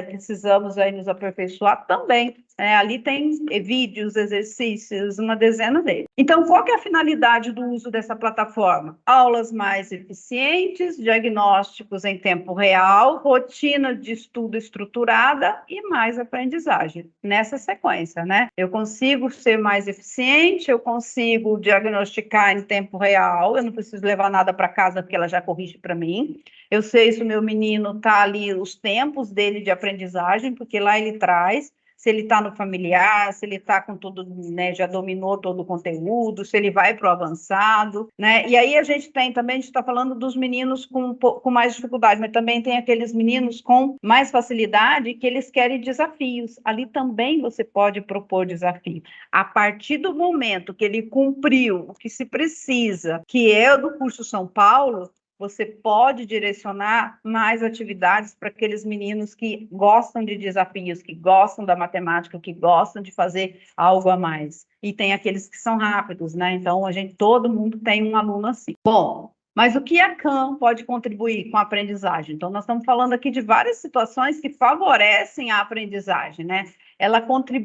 precisamos aí nos aperfeiçoar também. Ali tem vídeos, exercícios, uma dezena deles. Então, qual que é a finalidade do uso dessa plataforma? Aulas mais eficientes, diagnósticos em tempo real, rotina de estudo estruturada e mais aprendizagem. Nessa sequência, né? Eu consigo ser mais eficiente, eu consigo diagnosticar em tempo real, eu não preciso levar nada para casa porque ela já corrige para mim. Eu sei se o meu menino está ali, os tempos dele de aprendizagem, porque lá ele traz, se ele está no familiar, se ele está com tudo, né, já dominou todo o conteúdo, se ele vai para o avançado, né? E aí a gente está falando dos meninos com mais dificuldade, mas também tem aqueles meninos com mais facilidade que eles querem desafios. Ali também você pode propor desafio. A partir do momento que ele cumpriu o que se precisa, que é o do curso São Paulo, você pode direcionar mais atividades para aqueles meninos que gostam de desafios, que gostam da matemática, que gostam de fazer algo a mais. E tem aqueles que são rápidos, né? Então, todo mundo tem um aluno assim. Bom, mas o que a Khan pode contribuir com a aprendizagem? Então, nós estamos falando aqui de várias situações que favorecem a aprendizagem, né?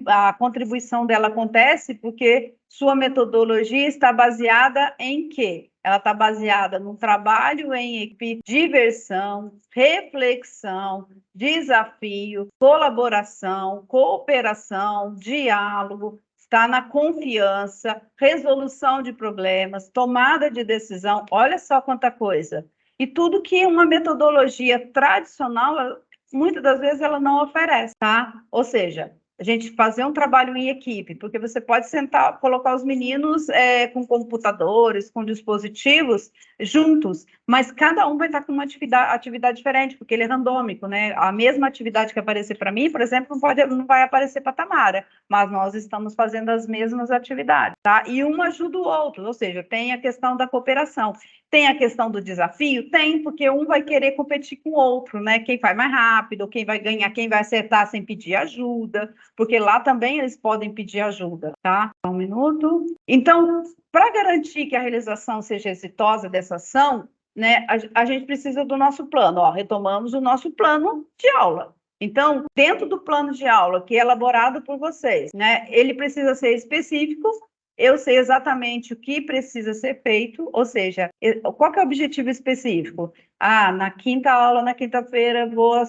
A contribuição dela acontece porque sua metodologia está baseada em quê? Ela está baseada no trabalho em equipe, diversão, reflexão, desafio, colaboração, cooperação, diálogo, está na confiança, resolução de problemas, tomada de decisão. Olha só quanta coisa. E tudo que uma metodologia tradicional, muitas das vezes, ela não oferece, tá? Ou seja, a gente fazer um trabalho em equipe, porque você pode sentar, colocar os meninos com computadores, com dispositivos juntos, mas cada um vai estar com uma atividade diferente, porque ele é randômico, né? A mesma atividade que aparecer para mim, por exemplo, não vai aparecer para a Tamara, mas nós estamos fazendo as mesmas atividades, tá? E um ajuda o outro, ou seja, tem a questão da cooperação. Tem a questão do desafio? Tem, porque um vai querer competir com o outro, né? Quem vai mais rápido, quem vai ganhar, quem vai acertar sem pedir ajuda, porque lá também eles podem pedir ajuda, tá? Um minuto. Então, para garantir que a realização seja exitosa dessa ação, né, a gente precisa do nosso plano. Ó, retomamos o nosso plano de aula. Então, dentro do plano de aula que é elaborado por vocês, né, ele precisa ser específico. Eu sei exatamente o que precisa ser feito, ou seja, qual que é o objetivo específico? Na quinta aula, na quinta-feira, vou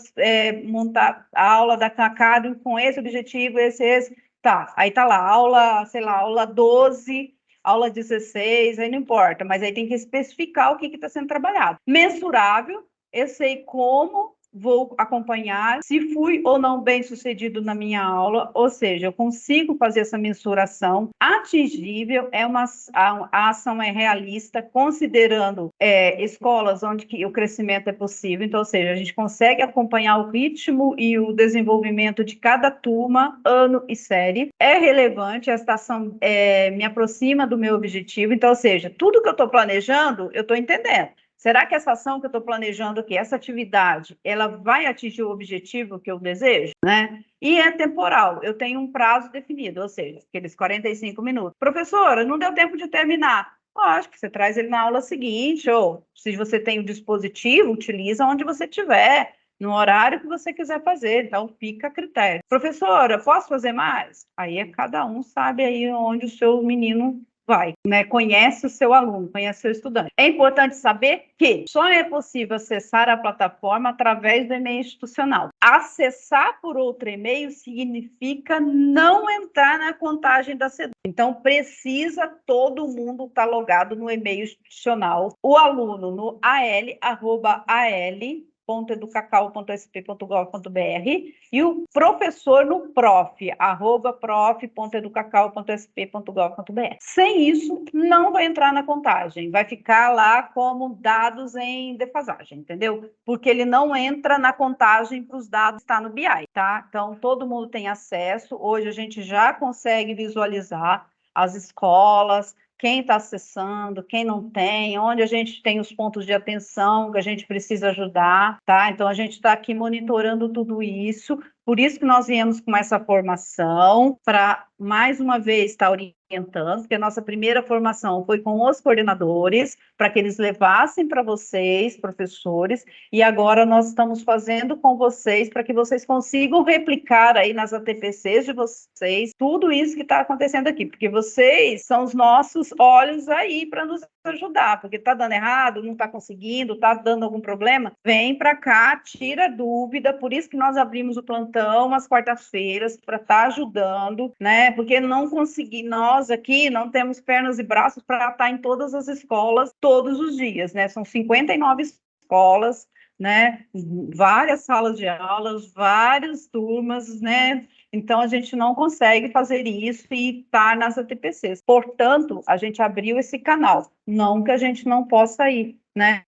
montar a aula da Khan Academy com esse objetivo, esse. Tá, aí tá lá, aula, sei lá, aula 12, aula 16, aí não importa, mas aí tem que especificar o que está sendo trabalhado. Mensurável, eu sei como vou acompanhar se fui ou não bem sucedido na minha aula, ou seja, eu consigo fazer essa mensuração atingível, a ação é realista, considerando escolas onde o crescimento é possível, então, ou seja, a gente consegue acompanhar o ritmo e o desenvolvimento de cada turma, ano e série, é relevante, esta ação me aproxima do meu objetivo, então, ou seja, tudo que eu estou planejando, eu estou entendendo. Será que essa ação que eu estou planejando aqui, essa atividade, ela vai atingir o objetivo que eu desejo, né? E é temporal, eu tenho um prazo definido, ou seja, aqueles 45 minutos. Professora, não deu tempo de terminar. Acho que você traz ele na aula seguinte, ou se você tem o dispositivo, utiliza onde você tiver. no horário que você quiser fazer, então fica a critério. Professora, posso fazer mais? Aí cada um sabe aí onde o seu menino vai, né? Conhece o seu aluno, conhece o seu estudante. É importante saber que só é possível acessar a plataforma através do e-mail institucional. Acessar por outro e-mail significa não entrar na contagem da SEDUC. Então, precisa todo mundo estar logado no e-mail institucional. O aluno no al@educacau.sp.gov.br e o professor no prof.educacau.sp.gov.br. Sem isso, não vai entrar na contagem, vai ficar lá como dados em defasagem, entendeu? Porque ele não entra na contagem para os dados que está no BI, tá? Então, todo mundo tem acesso. Hoje a gente já consegue visualizar as escolas, quem está acessando, quem não tem, onde a gente tem os pontos de atenção que a gente precisa ajudar, tá? Então, a gente está aqui monitorando tudo isso. Por isso que nós viemos com essa formação, para, mais uma vez, estar orientando, porque a nossa primeira formação foi com os coordenadores, para que eles levassem para vocês, professores, e agora nós estamos fazendo com vocês, para que vocês consigam replicar aí nas ATPCs de vocês, tudo isso que está acontecendo aqui, porque vocês são os nossos olhos aí para nos ajudar, porque está dando errado, não está conseguindo, está dando algum problema, vem para cá, tira dúvida, por isso que nós abrimos o plantão às quartas-feiras, para estar ajudando, né, porque não consegui, nós aqui não temos pernas e braços para estar em todas as escolas todos os dias, né, são 59 escolas, né, várias salas de aulas, várias turmas, né, então a gente não consegue fazer isso e estar nas ATPCs. Portanto, a gente abriu esse canal, não que a gente não possa ir, né?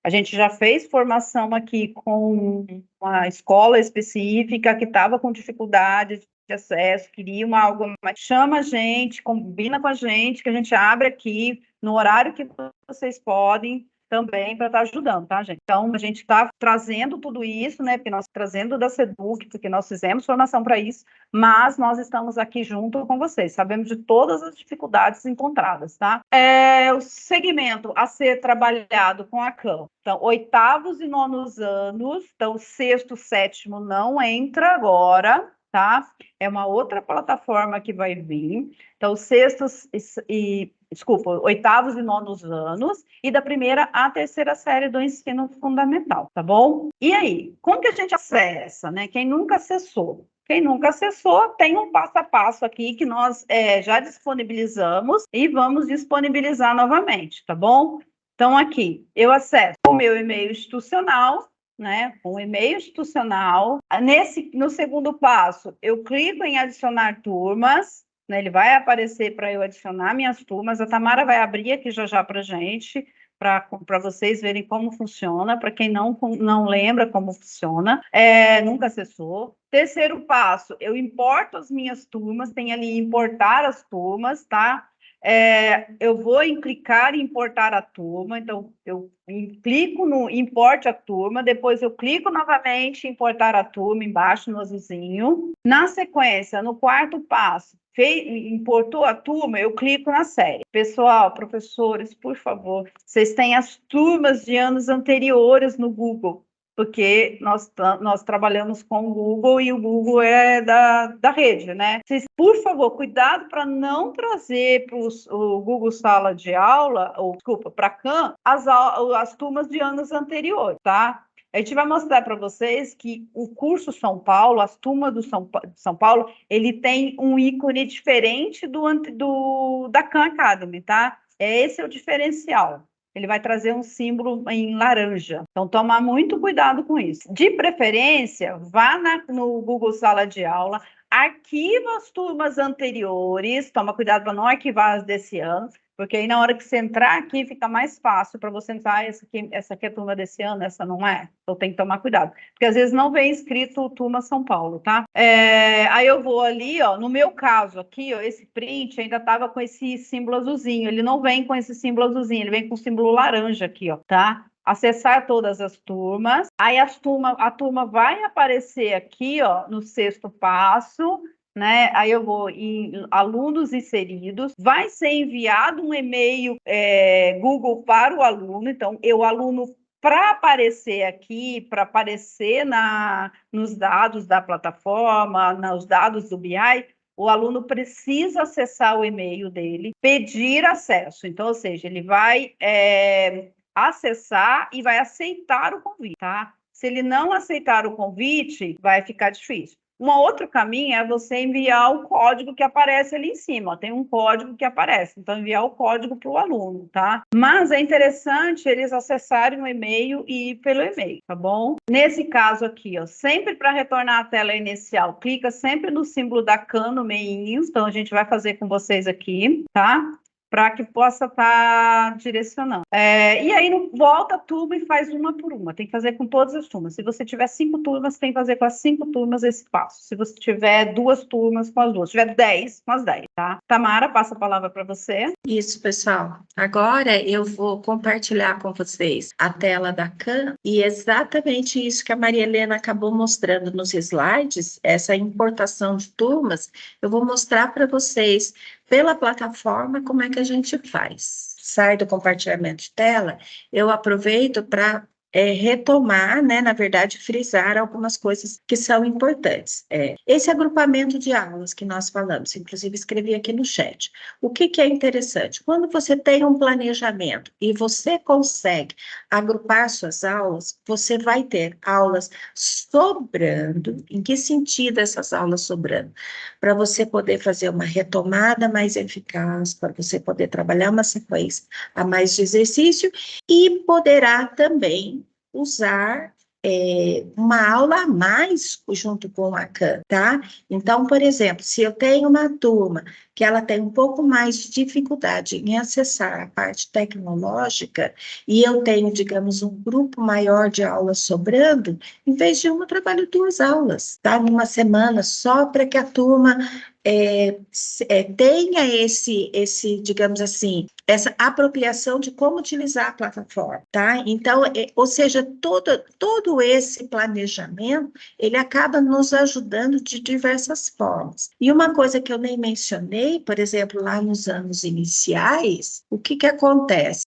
A gente já fez formação aqui com uma escola específica que estava com dificuldade de acesso, queria algo mais. Chama a gente, combina com a gente, que a gente abre aqui no horário que vocês podem também para estar ajudando, tá, gente? Então, a gente está trazendo tudo isso, né, porque nós trazendo da SEDUC, porque nós fizemos formação para isso, mas nós estamos aqui junto com vocês, sabemos de todas as dificuldades encontradas, tá? O segmento a ser trabalhado com a CAM, então, 8º e 9º anos, então, 6º, 7º não entra agora, tá? É uma outra plataforma que vai vir, então, 8º e 9º anos, e da primeira à 3ª série do ensino fundamental, tá bom? E aí, como que a gente acessa, né? Quem nunca acessou? Quem nunca acessou, tem um passo a passo aqui que nós já disponibilizamos e vamos disponibilizar novamente, tá bom? Então, aqui, eu acesso o meu e-mail institucional, né? Um e-mail institucional. No segundo passo, eu clico em adicionar turmas, né? Ele vai aparecer para eu adicionar minhas turmas. A Tamara vai abrir aqui já para a gente, para vocês verem como funciona, para quem não lembra como funciona, nunca acessou. Terceiro passo, eu importo as minhas turmas, tem ali importar as turmas, tá? Eu vou clicar em importar a turma, então eu clico no importe a turma, depois eu clico novamente em importar a turma embaixo no azulzinho. Na sequência, no quarto passo, importou a turma, eu clico na série. Pessoal, professores, por favor, vocês têm as turmas de anos anteriores no Google, porque nós trabalhamos com o Google e o Google é da rede, né? Vocês, por favor, cuidado para não trazer para o Google Sala de Aula, ou desculpa, para a CAM, as turmas de anos anteriores, tá? A gente vai mostrar para vocês que o curso São Paulo, as turmas do São Paulo, ele tem um ícone diferente da Khan Academy, tá? Esse é o diferencial. Ele vai trazer um símbolo em laranja. Então, tomar muito cuidado com isso. De preferência, vá no Google Sala de Aula, arquiva as turmas anteriores, toma cuidado para não arquivar as desse ano, porque aí na hora que você entrar aqui fica mais fácil para você entrar, essa aqui é a turma desse ano, essa não é. Então tem que tomar cuidado, porque às vezes não vem escrito turma São Paulo, tá? Aí eu vou ali, ó, no meu caso aqui, ó, esse print ainda estava com esse símbolo azulzinho, ele não vem com esse símbolo azulzinho, ele vem com o símbolo laranja aqui, ó, tá? Acessar todas as turmas, aí a turma vai aparecer aqui, ó, no 6º passo, né? Aí eu vou em alunos inseridos, vai ser enviado um e-mail Google para o aluno, então o aluno para aparecer aqui, para aparecer nos dados da plataforma, nos dados do BI, o aluno precisa acessar o e-mail dele, pedir acesso. Então, ou seja, ele vai acessar e vai aceitar o convite, tá? Se ele não aceitar o convite, vai ficar difícil. Um outro caminho é você enviar o código que aparece ali em cima. Ó, tem um código que aparece, então enviar o código para o aluno, tá? Mas é interessante eles acessarem o e-mail e ir pelo e-mail, tá bom? Nesse caso aqui, ó, sempre para retornar à tela inicial, clica sempre no símbolo da can no meinho. Então a gente vai fazer com vocês aqui, tá? Para que possa estar direcionando. E aí volta a turma e faz uma por uma. Tem que fazer com todas as turmas. Se você tiver 5 turmas, tem que fazer com as 5 turmas esse passo. Se você tiver 2 turmas, com as 2. Se tiver 10, com as 10, tá? Tamara, passa a palavra para você. Isso, pessoal. Agora eu vou compartilhar com vocês a tela da CAN e exatamente isso que a Maria Helena acabou mostrando nos slides, essa importação de turmas, eu vou mostrar para vocês pela plataforma como é que a gente faz. Sai do compartilhamento de tela, eu aproveito para retomar, né, na verdade, frisar algumas coisas que são importantes. Esse agrupamento de aulas que nós falamos, inclusive escrevi aqui no chat. O que é interessante? Quando você tem um planejamento e você consegue agrupar suas aulas, você vai ter aulas sobrando. Em que sentido essas aulas sobrando? Para você poder fazer uma retomada mais eficaz, para você poder trabalhar uma sequência a mais de exercício e poderá também usar uma aula a mais junto com a CAN, tá? Então, por exemplo, se eu tenho uma turma que ela tem um pouco mais de dificuldade em acessar a parte tecnológica e eu tenho, digamos, um grupo maior de aulas sobrando, em vez de uma, eu trabalho 2 aulas, tá? Numa semana, só para que a turma tenha digamos assim, essa apropriação de como utilizar a plataforma, tá? Então, ou seja, todo esse planejamento, ele acaba nos ajudando de diversas formas. E uma coisa que eu nem mencionei, por exemplo, lá nos anos iniciais, o que acontece?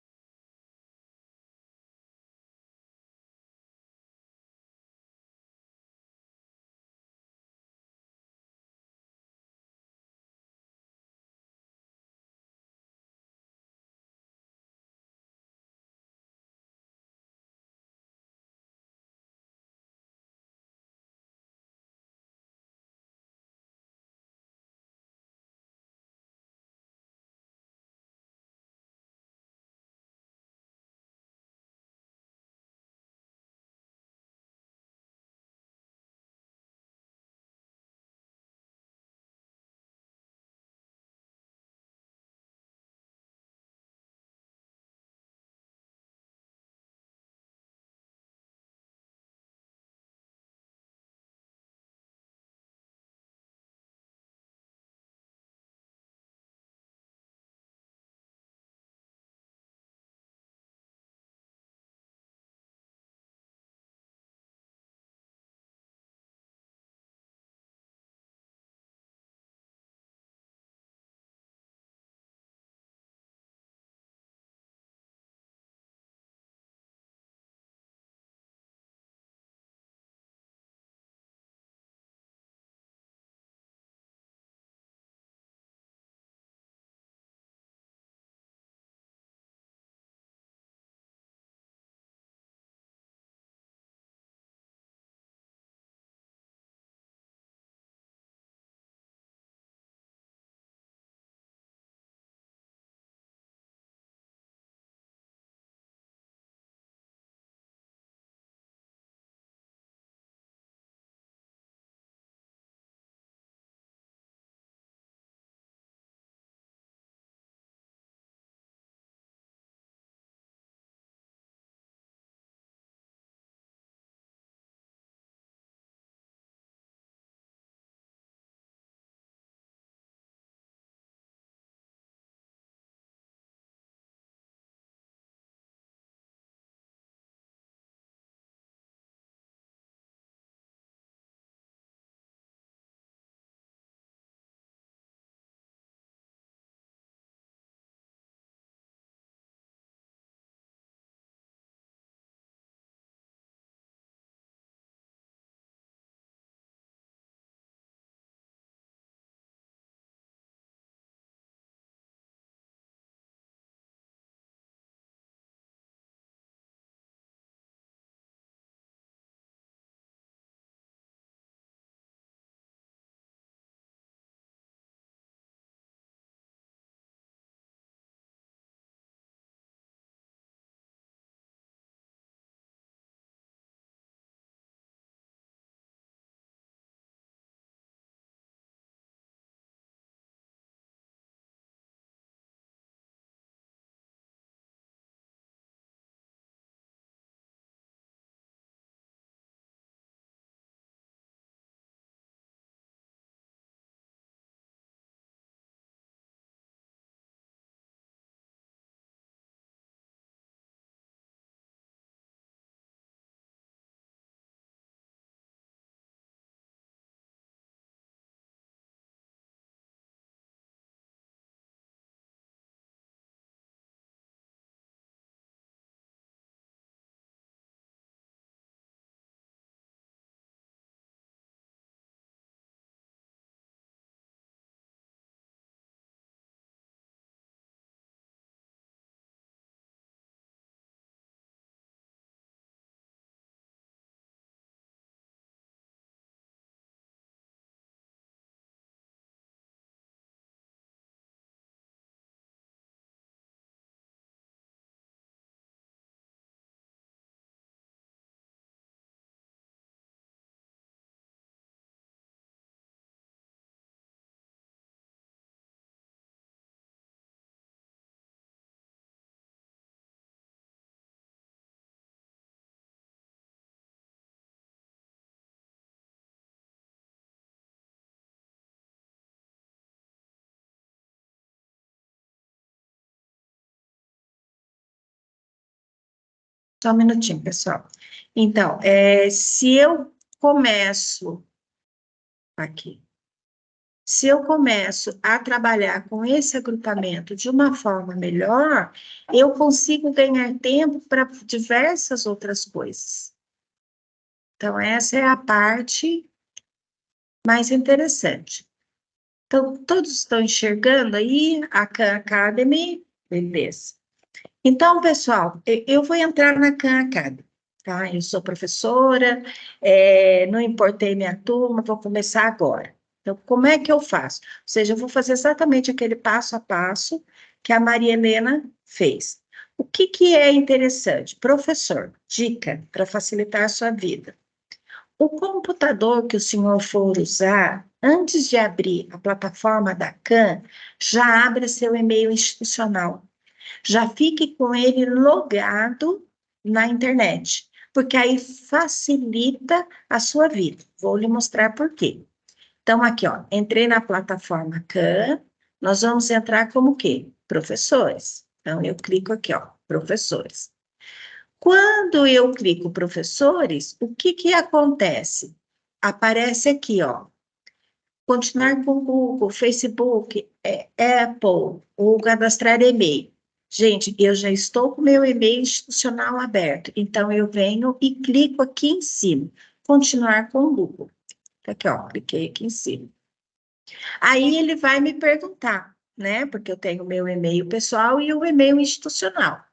Só um minutinho, pessoal. Então, se eu começo aqui, se eu começo a trabalhar com esse agrupamento de uma forma melhor, eu consigo ganhar tempo para diversas outras coisas. Então, essa é a parte mais interessante. Então, todos estão enxergando aí a Khan Academy? Beleza. Então, pessoal, eu vou entrar na Khan Academy, tá? Eu sou professora, não importei minha turma, vou começar agora. Então, como é que eu faço? Ou seja, eu vou fazer exatamente aquele passo a passo que a Maria Helena fez. O que é interessante? Professor, dica para facilitar a sua vida. O computador que o senhor for usar, antes de abrir a plataforma da Khan, já abra seu e-mail institucional. Já fique com ele logado na internet, porque aí facilita a sua vida. Vou lhe mostrar por quê. Então, aqui, ó, entrei na plataforma Khan, nós vamos entrar como o quê? Professores. Então, eu clico aqui, ó, professores. Quando eu clico professores, o que acontece? Aparece aqui, ó, continuar com Google, Facebook, Apple, ou cadastrar e-mail. Gente, eu já estou com meu e-mail institucional aberto, então eu venho e clico aqui em cima, continuar com o Google. Aqui, ó, cliquei aqui em cima. Aí ele vai me perguntar, né, porque eu tenho o meu e-mail pessoal e o e-mail institucional.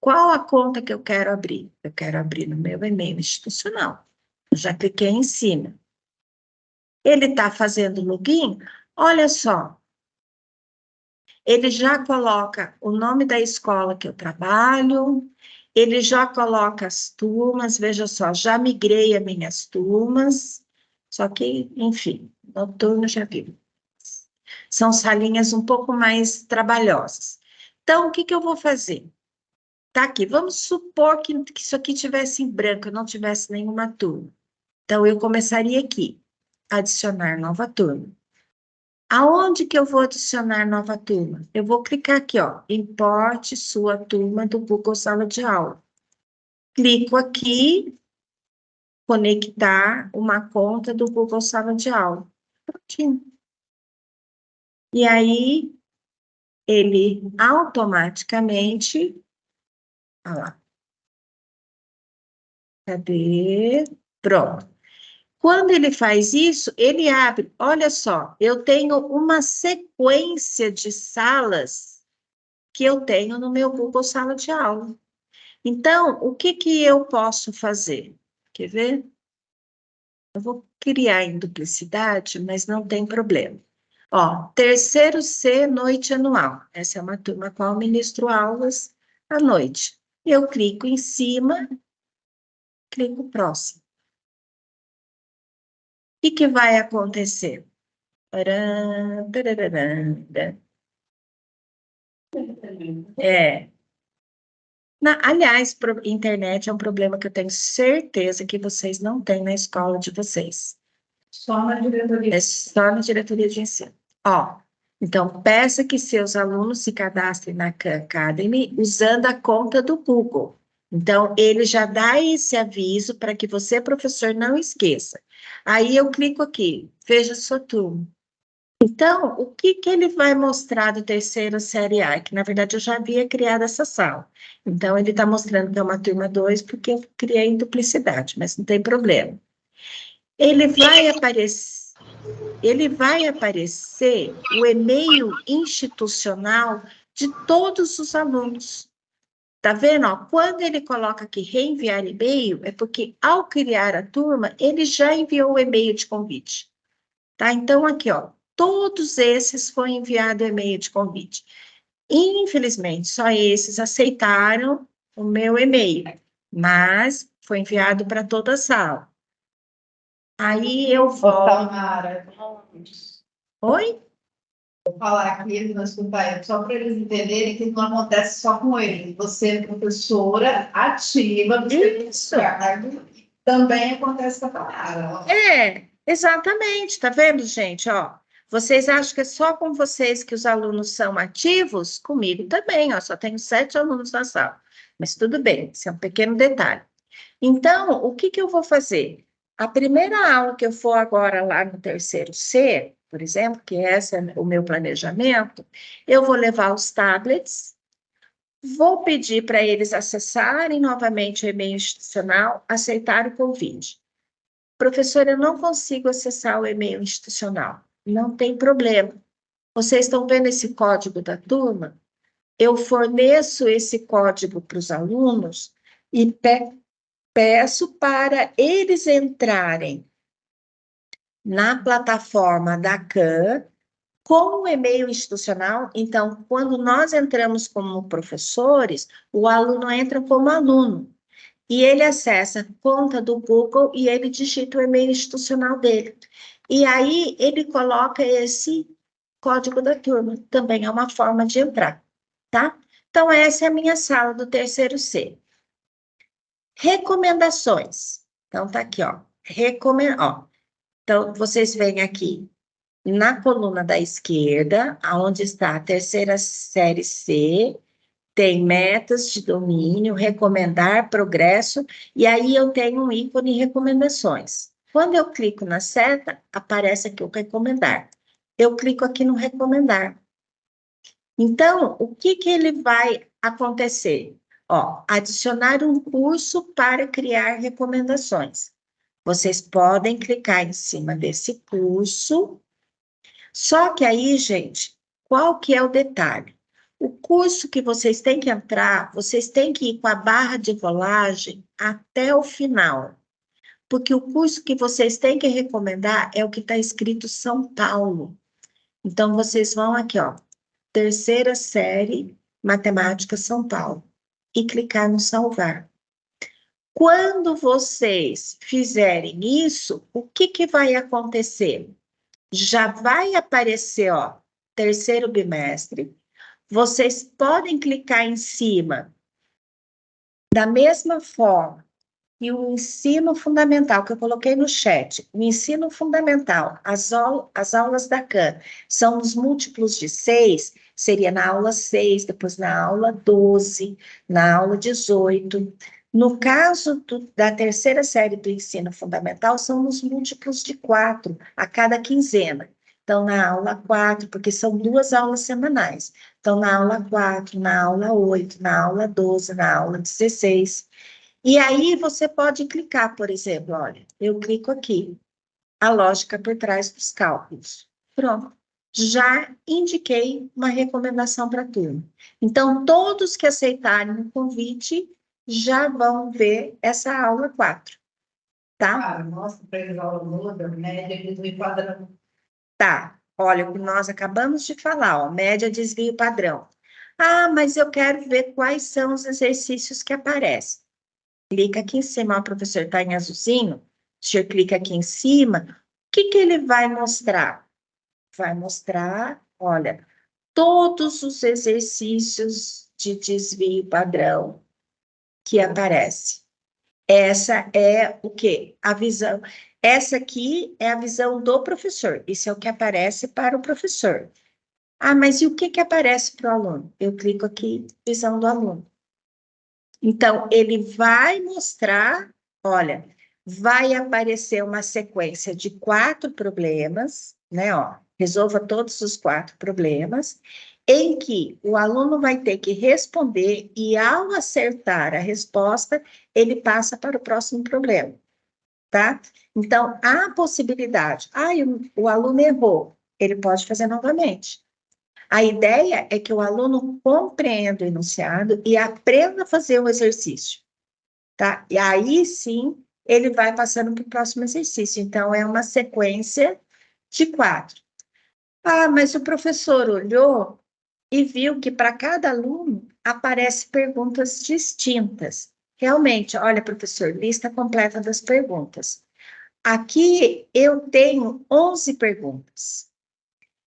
Qual a conta que eu quero abrir? Eu quero abrir no meu e-mail institucional. Eu já cliquei em cima. Ele está fazendo login? Olha só. Ele já coloca o nome da escola que eu trabalho, ele já coloca as turmas, veja só, já migrei as minhas turmas, só que, enfim, noturno já viu. São salinhas um pouco mais trabalhosas. Então, o que eu vou fazer? Tá aqui, vamos supor que isso aqui tivesse em branco, eu não tivesse nenhuma turma. Então, eu começaria aqui, adicionar nova turma. Aonde que eu vou adicionar nova turma? Eu vou clicar aqui, ó, importe sua turma do Google Sala de Aula. Clico aqui, conectar uma conta do Google Sala de Aula. Prontinho. E aí, ele automaticamente, olha lá. Cadê? Pronto. Quando ele faz isso, ele abre, olha só, eu tenho uma sequência de salas que eu tenho no meu Google Sala de Aula. Então, o que eu posso fazer? Quer ver? Eu vou criar em duplicidade, mas não tem problema. Ó, terceiro C, noite anual. Essa é uma turma a qual eu ministro aulas à noite. Eu clico em cima, clico próximo. O que vai acontecer? Aliás, internet é um problema que eu tenho certeza que vocês não têm na escola de vocês. Só na diretoria. É só na diretoria de ensino. Ó, então, peça que seus alunos se cadastrem na Khan Academy usando a conta do Google. Então, ele já dá esse aviso para que você, professor, não esqueça. Aí eu clico aqui, veja sua turma. Então, o que ele vai mostrar do terceiro série A? Que, na verdade, eu já havia criado essa sala. Então, ele está mostrando que é uma turma 2, porque eu criei em duplicidade, mas não tem problema. Ele vai aparecer o e-mail institucional de todos os alunos. Tá vendo? Ó, quando ele coloca aqui reenviar e-mail, é porque, ao criar a turma, ele já enviou o e-mail de convite. Tá? Então, aqui, ó, todos esses foi enviado e-mail de convite. Infelizmente, só esses aceitaram o meu e-mail, mas foi enviado para toda a sala. Aí eu volto. Tamara, Oi? vou falar aqui, só para eles entenderem que não acontece só com eles. Você é professora ativa do Isso. também acontece com a Tamara. Exatamente, tá vendo, gente? Ó, vocês acham que é só com vocês que os alunos são ativos? Comigo também, ó, só tenho 7 alunos na sala. Mas tudo bem, isso é um pequeno detalhe. Então, o que que eu vou fazer? A primeira aula que eu for agora lá no terceiro C, por exemplo, que esse é o meu planejamento, eu vou levar os tablets, vou pedir para eles acessarem novamente o e-mail institucional, aceitar o convite. Professora, eu não consigo acessar o e-mail institucional. Não tem problema. Vocês estão vendo esse código da turma? Eu forneço esse código para os alunos e peço para eles entrarem na plataforma da CAN com o e-mail institucional. Então, quando nós entramos como professores, o aluno entra como aluno. E ele acessa a conta do Google e ele digita o e-mail institucional dele. E aí ele coloca esse código da turma. Também é uma forma de entrar, tá? Então, essa é a minha sala do terceiro C. Recomendações. Então, tá aqui, ó. Então, vocês veem aqui na coluna da esquerda, aonde está a terceira série C, tem metas de domínio, recomendar, progresso, e aí eu tenho um ícone recomendações. Quando eu clico na seta, aparece aqui o recomendar. Eu clico aqui no recomendar. Então, o que que ele vai acontecer? Ó, adicionar um curso para criar recomendações. Vocês podem clicar em cima desse curso. Só que aí, gente, qual que é o detalhe? O curso que vocês têm que entrar, vocês têm que ir com a barra de rolagem até o final. Porque o curso que vocês têm que recomendar é o que está escrito São Paulo. Então, vocês vão aqui, ó, terceira série, Matemática São Paulo, e clicar no salvar. Quando vocês fizerem isso, o que que vai acontecer? Já vai aparecer, ó, terceiro bimestre. Vocês podem clicar em cima da mesma forma que o ensino fundamental, que eu coloquei no chat, o ensino fundamental, as aulas da CAN, são os múltiplos de 6, seria na aula 6, depois na aula 12, na aula 18. No caso da terceira série do ensino fundamental, são os múltiplos de 4 a cada quinzena. Então, na aula 4, porque são 2 aulas semanais. Então, na aula 4, na aula 8, na aula 12, na aula 16. E aí você pode clicar, por exemplo, olha, eu clico aqui, a lógica por trás dos cálculos. Pronto, já indiquei uma recomendação para a turma. Então, todos que aceitarem o convite já vão ver essa aula 4, tá? Nossa, três aulas muda, média, desvio padrão. Tá, olha o que nós acabamos de falar, ó, média, desvio padrão. Ah, mas eu quero ver quais são os exercícios que aparecem. Clica aqui em cima, o professor está em azulzinho, o senhor clica aqui em cima, o que que ele vai mostrar? Vai mostrar, olha, todos os exercícios de desvio padrão que aparecem. Essa é o quê? A visão. Essa aqui é a visão do professor, isso é o que aparece para o professor. Ah, mas e o que que aparece para o aluno? Eu clico aqui, visão do aluno. Então, ele vai mostrar, olha, vai aparecer uma sequência de 4 problemas, né, ó, resolva todos os 4 problemas, em que o aluno vai ter que responder e, ao acertar a resposta, ele passa para o próximo problema, tá? Então, há possibilidade, o aluno errou, ele pode fazer novamente. A ideia é que o aluno compreenda o enunciado e aprenda a fazer o exercício, tá? E aí, sim, ele vai passando para o próximo exercício. Então, é uma sequência de 4. Ah, mas o professor olhou e viu que para cada aluno aparecem perguntas distintas. Realmente, olha, professor, lista completa das perguntas. Aqui eu tenho 11 perguntas.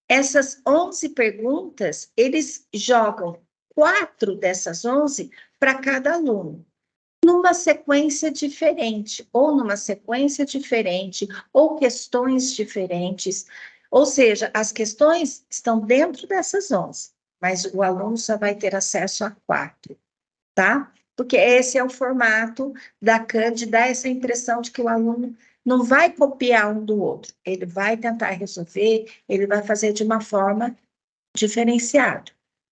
Essas 11 perguntas, eles jogam 4 dessas 11 para cada aluno, numa sequência diferente, ou questões diferentes. Ou seja, as questões estão dentro dessas 11, mas o aluno só vai ter acesso a 4, tá? porque esse é o formato da CAN, de dar essa impressão de que o aluno não vai copiar um do outro, ele vai tentar resolver, ele vai fazer de uma forma diferenciada,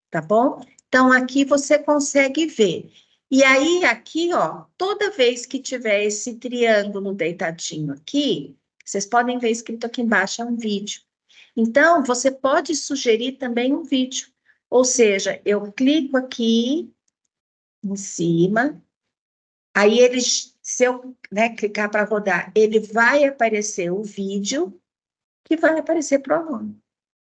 tá bom? Então, aqui você consegue ver. E aí, aqui, ó, toda vez que tiver esse triângulo deitadinho aqui, vocês podem ver escrito aqui embaixo, é um vídeo. Então, você pode sugerir também um vídeo. Ou seja, eu clico aqui em cima, aí ele, se eu, né, clicar para rodar, ele vai aparecer o vídeo que vai aparecer para o aluno.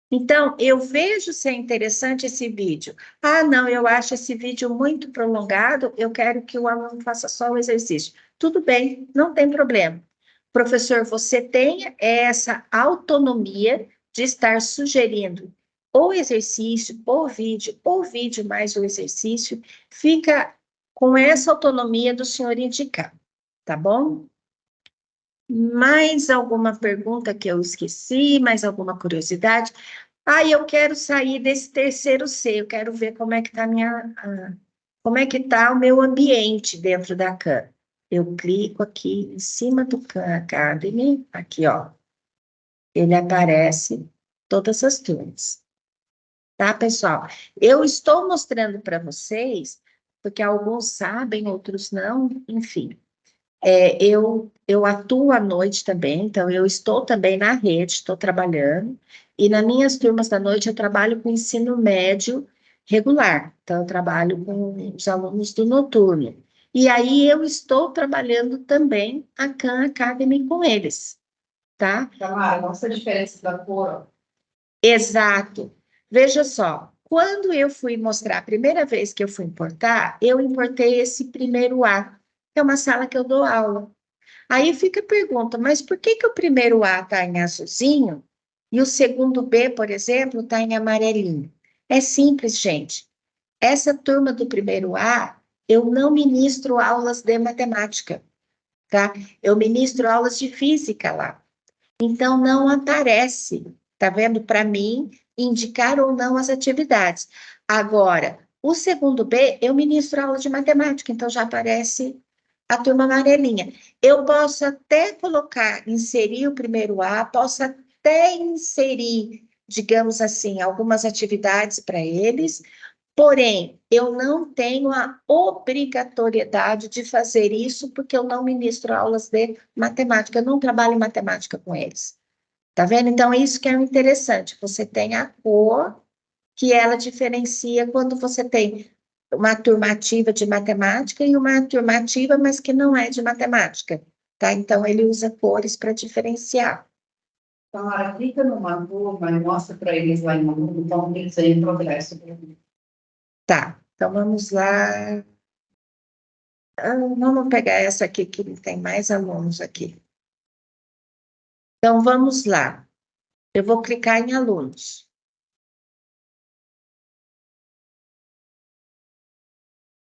Então, eu vejo se é interessante esse vídeo. Ah, não, eu acho esse vídeo muito prolongado, eu quero que o aluno faça só o exercício. Tudo bem, não tem problema. Professor, você tem essa autonomia de estar sugerindo ou exercício, ou vídeo mais o exercício, fica com essa autonomia do senhor indicar, tá bom? Mais alguma pergunta que eu esqueci? Mais alguma curiosidade? Ah, eu quero sair desse terceiro C, eu quero ver como é que está como é que está o meu ambiente dentro da CAN. Eu clico aqui em cima do CAN Academy, aqui, ó. Ele aparece todas as turmas. Tá, pessoal? Eu estou mostrando para vocês, porque alguns sabem, outros não, enfim. Eu atuo à noite também, então eu estou também na rede, estou trabalhando, e nas minhas turmas da noite eu trabalho com ensino médio regular, então eu trabalho com os alunos do noturno. E aí eu estou trabalhando também a Khan Academy com eles, tá? Tamara, nossa diferença da cor, ó. Exato. Veja só, quando eu fui mostrar, a primeira vez que eu fui importar, eu importei esse primeiro A, que é uma sala que eu dou aula. Aí fica a pergunta, mas por que que o primeiro A está em azulzinho e o segundo B, por exemplo, está em amarelinho? É simples, gente. Essa turma do primeiro A, eu não ministro aulas de matemática, tá? Eu ministro aulas de física lá. Então, não aparece, tá vendo? Para mim, indicar ou não as atividades. Agora, o segundo B, eu ministro aula de matemática, então já aparece a turma amarelinha. Eu posso até colocar, inserir o primeiro A, posso até inserir, digamos assim, algumas atividades para eles, porém, eu não tenho a obrigatoriedade de fazer isso, porque eu não ministro aulas de matemática, eu não trabalho em matemática com eles. Tá vendo? Então, isso que é interessante. Você tem a cor, que ela diferencia quando você tem uma turma ativa de matemática e uma turma ativa, mas que não é de matemática, tá? Então, ele usa cores para diferenciar. Tamara, clica numa turma e mostra para eles lá em um, então eles aí em progresso. Tá, então vamos lá. Vamos pegar essa aqui, que tem mais alunos aqui. Então, vamos lá. Eu vou clicar em alunos.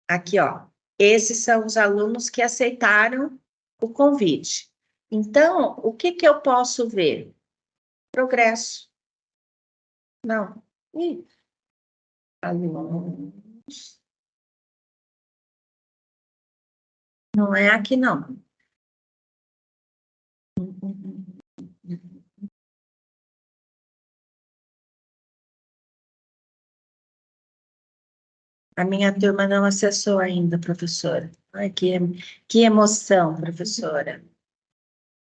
Aqui, ó. Esses são os alunos que aceitaram o convite. Então, o que que eu posso ver? Progresso. Não. Ih. Alunos. Não é aqui, não. A minha turma não acessou ainda, professora. Ai, que emoção, professora.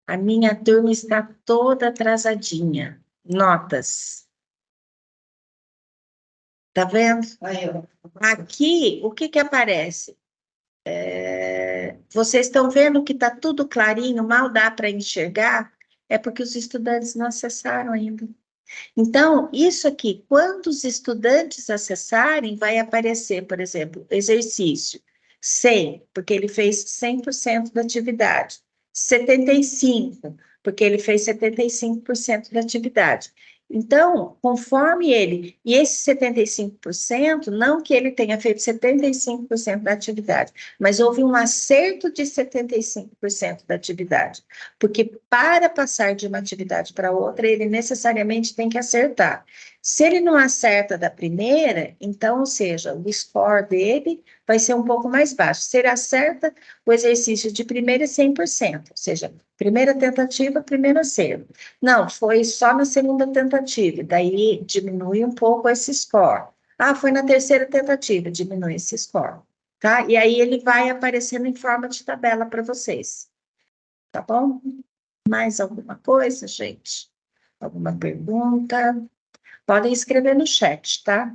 A minha turma está toda atrasadinha. Notas. Tá vendo? Aí, ó. Aqui, o que que aparece? Vocês estão vendo que está tudo clarinho, mal dá para enxergar? É porque os estudantes não acessaram ainda. Então, isso aqui, quando os estudantes acessarem, vai aparecer, por exemplo, exercício 100, porque ele fez 100% da atividade. 75, porque ele fez 75% da atividade. Então, conforme ele, e esse 75%, não que ele tenha feito 75% da atividade, mas houve um acerto de 75% da atividade, porque para passar de uma atividade para outra, ele necessariamente tem que acertar. Se ele não acerta da primeira, então, ou seja, o score dele vai ser um pouco mais baixo. Se ele acerta o exercício de primeira é 100%, ou seja, primeira tentativa, primeiro acerto. Não, foi só na segunda tentativa, daí diminui um pouco esse score. Ah, foi na terceira tentativa, diminui esse score, tá? E aí ele vai aparecendo em forma de tabela para vocês, tá bom? Mais alguma coisa, gente? Alguma pergunta? Podem escrever no chat, tá?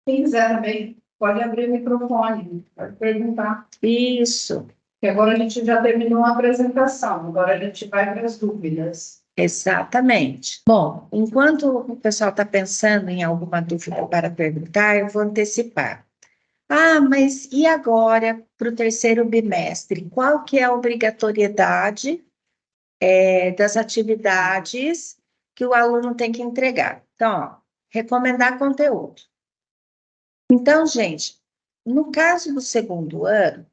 Quem quiser também, pode abrir o microfone, pode perguntar. Isso. Porque agora a gente já terminou a apresentação, agora a gente vai para as dúvidas. Exatamente. Bom, enquanto o pessoal está pensando em alguma dúvida para perguntar, eu vou antecipar. Ah, mas e agora para o terceiro bimestre? Qual que é a obrigatoriedade das atividades que o aluno tem que entregar? Então, ó, recomendar conteúdo. Então, gente, no caso do segundo ano,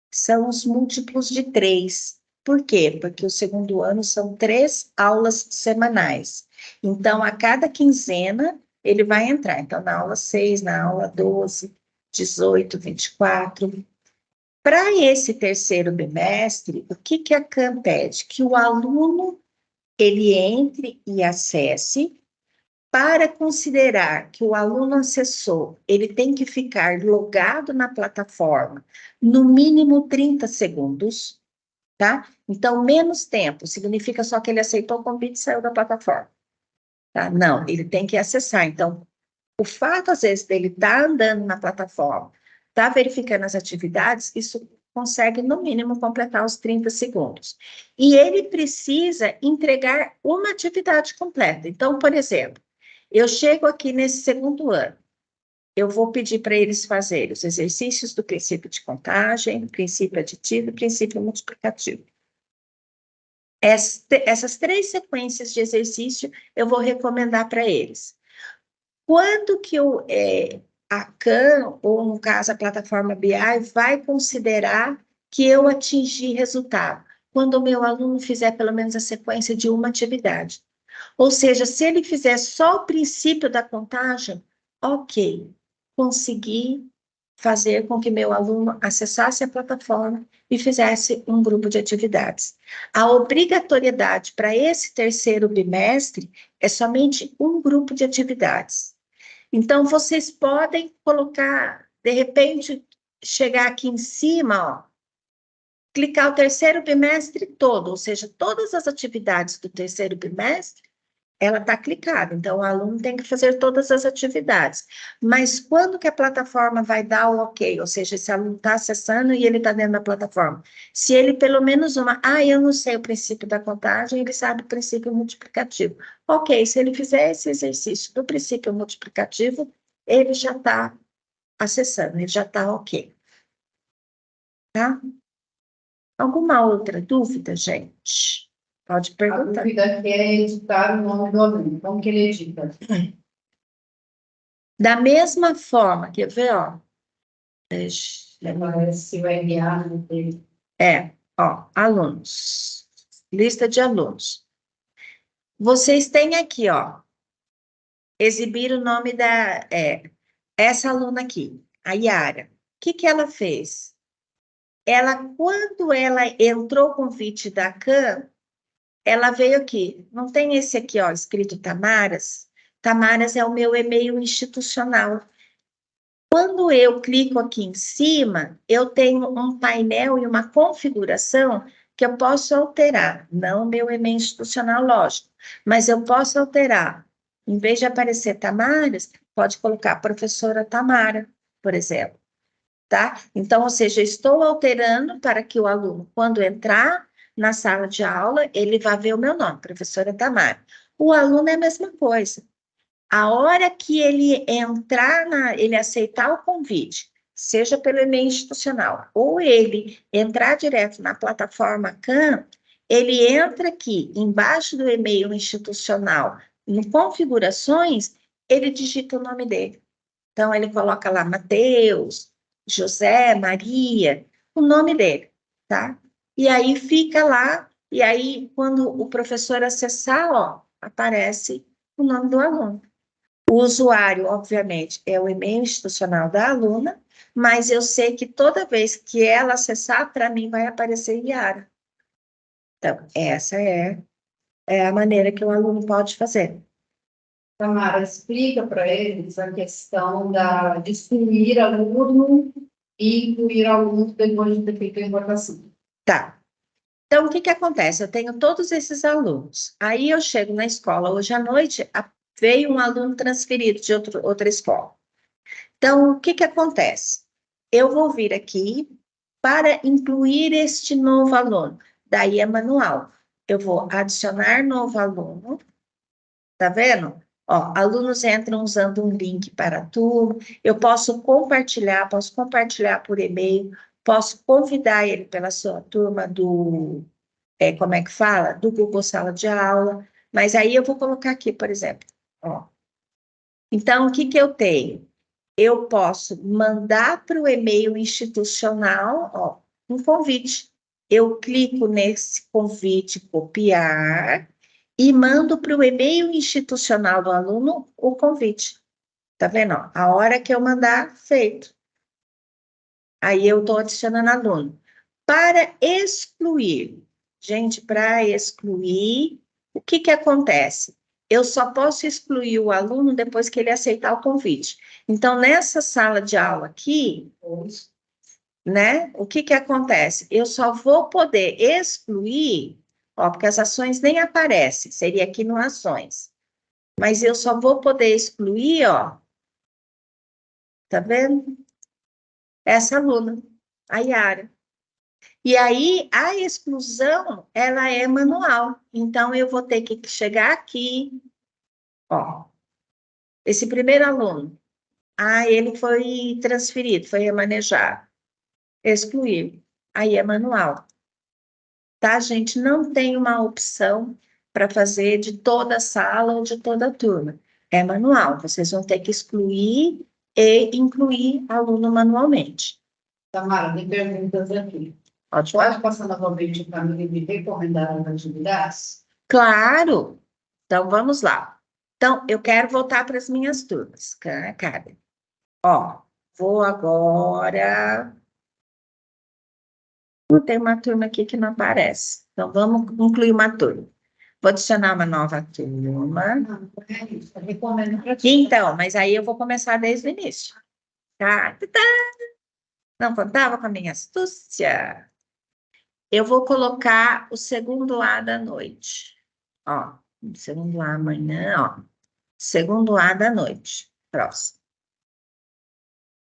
são os múltiplos de 3. Por quê? Porque o segundo ano são 3 aulas semanais. Então, a cada quinzena, ele vai entrar. Então, na aula 6, na aula 12, 18, 24. Para esse terceiro bimestre, o que a CAM pede? Que o aluno, ele entre e acesse. Para considerar que o aluno acessou, ele tem que ficar logado na plataforma no mínimo 30 segundos, tá? Então, menos tempo significa só que ele aceitou o convite e saiu da plataforma, tá? Não, ele tem que acessar. Então, o fato, às vezes, dele estar andando na plataforma, estar verificando as atividades, isso consegue, no mínimo, completar os 30 segundos. E ele precisa entregar uma atividade completa. Então, por exemplo, eu chego aqui nesse segundo ano, eu vou pedir para eles fazerem os exercícios do princípio de contagem, princípio aditivo e princípio multiplicativo. Essas 3 sequências de exercício eu vou recomendar para eles. Quando que a CAM, ou no caso a plataforma BI, vai considerar que eu atingi resultado? Quando o meu aluno fizer pelo menos a sequência de uma atividade. Ou seja, se ele fizer só o princípio da contagem, ok, consegui fazer com que meu aluno acessasse a plataforma e fizesse um grupo de atividades. A obrigatoriedade para esse terceiro bimestre é somente um grupo de atividades. Então, vocês podem colocar, de repente, chegar aqui em cima, ó, clicar o terceiro bimestre todo, ou seja, todas as atividades do terceiro bimestre, ela está clicada, então o aluno tem que fazer todas as atividades. Mas quando que a plataforma vai dar o ok? Ou seja, esse aluno está acessando e ele está dentro da plataforma. Se ele pelo menos eu não sei o princípio da contagem, ele sabe o princípio multiplicativo. Ok, se ele fizer esse exercício do princípio multiplicativo, ele já está acessando, ele já está ok. Tá? Alguma outra dúvida, gente? Pode A perguntar. dúvida aqui é editar o nome do aluno. Como que ele edita? Da mesma forma, quer ver, ó? Deixa Aparece o RA dele. ó, alunos. Lista de alunos. Vocês têm aqui, ó, exibir o nome essa aluna aqui, a Yara. O que ela fez? Quando ela entrou o convite da CAM, ela veio aqui. Não tem esse aqui, ó, escrito Tamaras? Tamaras é o meu e-mail institucional. Quando eu clico aqui em cima, eu tenho um painel e uma configuração que eu posso alterar, não o meu e-mail institucional, lógico, mas eu posso alterar. Em vez de aparecer Tamaras, pode colocar professora Tamara, por exemplo, tá? Então, ou seja, estou alterando para que o aluno, quando entrar na sala de aula, ele vá ver o meu nome, professora Tamara. O aluno é a mesma coisa. A hora que ele entrar ele aceitar o convite, seja pelo e-mail institucional, ou ele entrar direto na plataforma CAM, ele entra aqui, embaixo do e-mail institucional, no configurações, ele digita o nome dele. Então, ele coloca lá Mateus, José, Maria, o nome dele, tá? E aí fica lá, e aí quando o professor acessar, ó, aparece o nome do aluno. O usuário, obviamente, é o e-mail institucional da aluna, mas eu sei que toda vez que ela acessar, para mim vai aparecer Yara. Então, essa é a maneira que o aluno pode fazer. Tamara, explica para eles a questão de excluir aluno e incluir aluno depois de ter feito a importação. Tá. Então, o que acontece? Eu tenho todos esses alunos. Aí eu chego na escola hoje à noite, veio um aluno transferido de outra escola. Então, o que acontece? Eu vou vir aqui para incluir este novo aluno. Daí é manual. Eu vou adicionar novo aluno. Tá vendo? Ó, alunos entram usando um link para a turma. Eu posso compartilhar por e-mail, posso convidar ele pela sua turma como é que fala? Do Google Sala de Aula. Mas aí eu vou colocar aqui, por exemplo. Ó. Então, o que eu tenho? Eu posso mandar para o e-mail institucional, ó, um convite. Eu clico nesse convite, copiar, e mando para o e-mail institucional do aluno o convite. Tá vendo? Ó, a hora que eu mandar, feito. Aí eu estou adicionando aluno. Para excluir, gente, para excluir, o que acontece? Eu só posso excluir o aluno depois que ele aceitar o convite. Então, nessa sala de aula aqui, né, o que acontece? Eu só vou poder excluir, ó, porque as ações nem aparecem, seria aqui no ações. Mas eu só vou poder excluir, ó, tá vendo? Essa aluna, a Yara. E aí, a exclusão, ela é manual. Então, eu vou ter que chegar aqui, ó, esse primeiro aluno. Ele foi transferido, foi remanejado. Excluir. Aí é manual. Tá, gente? Não tem uma opção para fazer de toda a sala ou de toda a turma. É manual. Vocês vão ter que excluir e incluir aluno manualmente. Tamara, tem perguntas aqui. Pode Passar novamente para mim me recomendar as atividades? Claro! Então, vamos lá. Então, eu quero voltar para as minhas turmas, Karen. Ó, vou agora... Tem uma turma aqui que não aparece. Então, vamos incluir uma turma. Vou adicionar uma nova turma. Não é isso. Eu recomendo para ti. Então, mas aí eu vou começar desde o início. Tá? Não contava com a minha astúcia. Eu vou colocar o segundo A da noite. Ó, o segundo A amanhã, ó. Segundo A da noite. Próximo.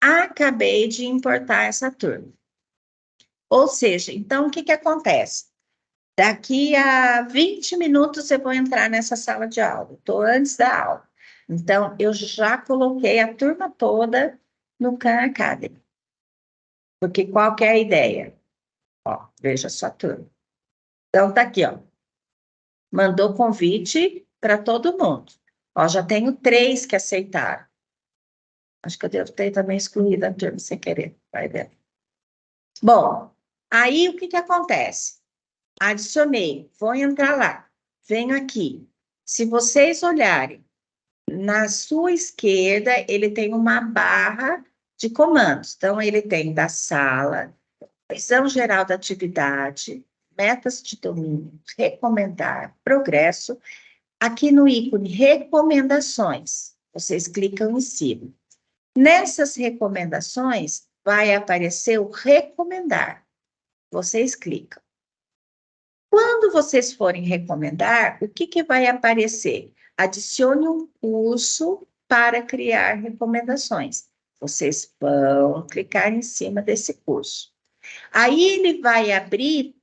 Acabei de importar essa turma. Ou seja, então, o que acontece? Daqui a 20 minutos eu vou entrar nessa sala de aula. Estou antes da aula. Então, eu já coloquei a turma toda no Khan Academy. Porque qual que é a ideia? Ó, veja só a turma. Então, tá aqui, ó. Mandou convite para todo mundo. Ó, já tenho 3 que aceitaram. Acho que eu devo ter também excluído a turma sem querer. Vai ver. Bom, aí o que acontece? Adicionei, vou entrar lá. Venho aqui. Se vocês olharem, na sua esquerda, ele tem uma barra de comandos. Então, ele tem da sala, visão geral da atividade, metas de domínio, recomendar, progresso. Aqui no ícone recomendações, vocês clicam em cima. Nessas recomendações, vai aparecer o recomendar. Vocês clicam. Quando vocês forem recomendar, o que vai aparecer? Adicione um curso para criar recomendações. Vocês vão clicar em cima desse curso. Aí ele vai abrir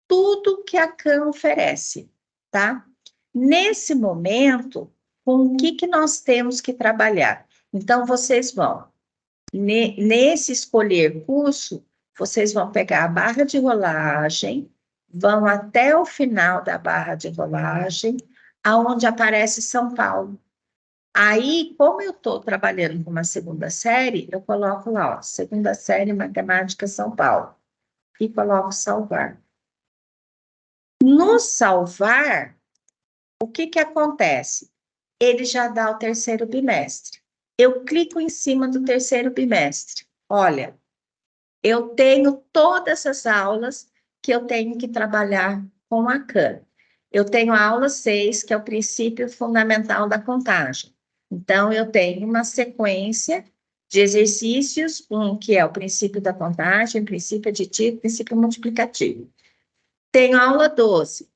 tudo que a Khan oferece, tá? Nesse momento, com o que nós temos que trabalhar? Então, vocês vão, nesse escolher curso, vocês vão pegar a barra de rolagem, vão até o final da barra de rolagem, aonde aparece São Paulo. Aí, como eu estou trabalhando com uma segunda série, eu coloco lá, ó, segunda série Matemática São Paulo, e coloco salvar. No salvar, o que que acontece? Ele já dá o terceiro bimestre. Eu clico em cima do terceiro bimestre. Olha, eu tenho todas as aulas que eu tenho que trabalhar com a CAN. Eu tenho a aula 6, que é o princípio fundamental da contagem. Então, eu tenho uma sequência de exercícios, um que é o princípio da contagem, princípio aditivo, princípio multiplicativo. Tenho a aula 12,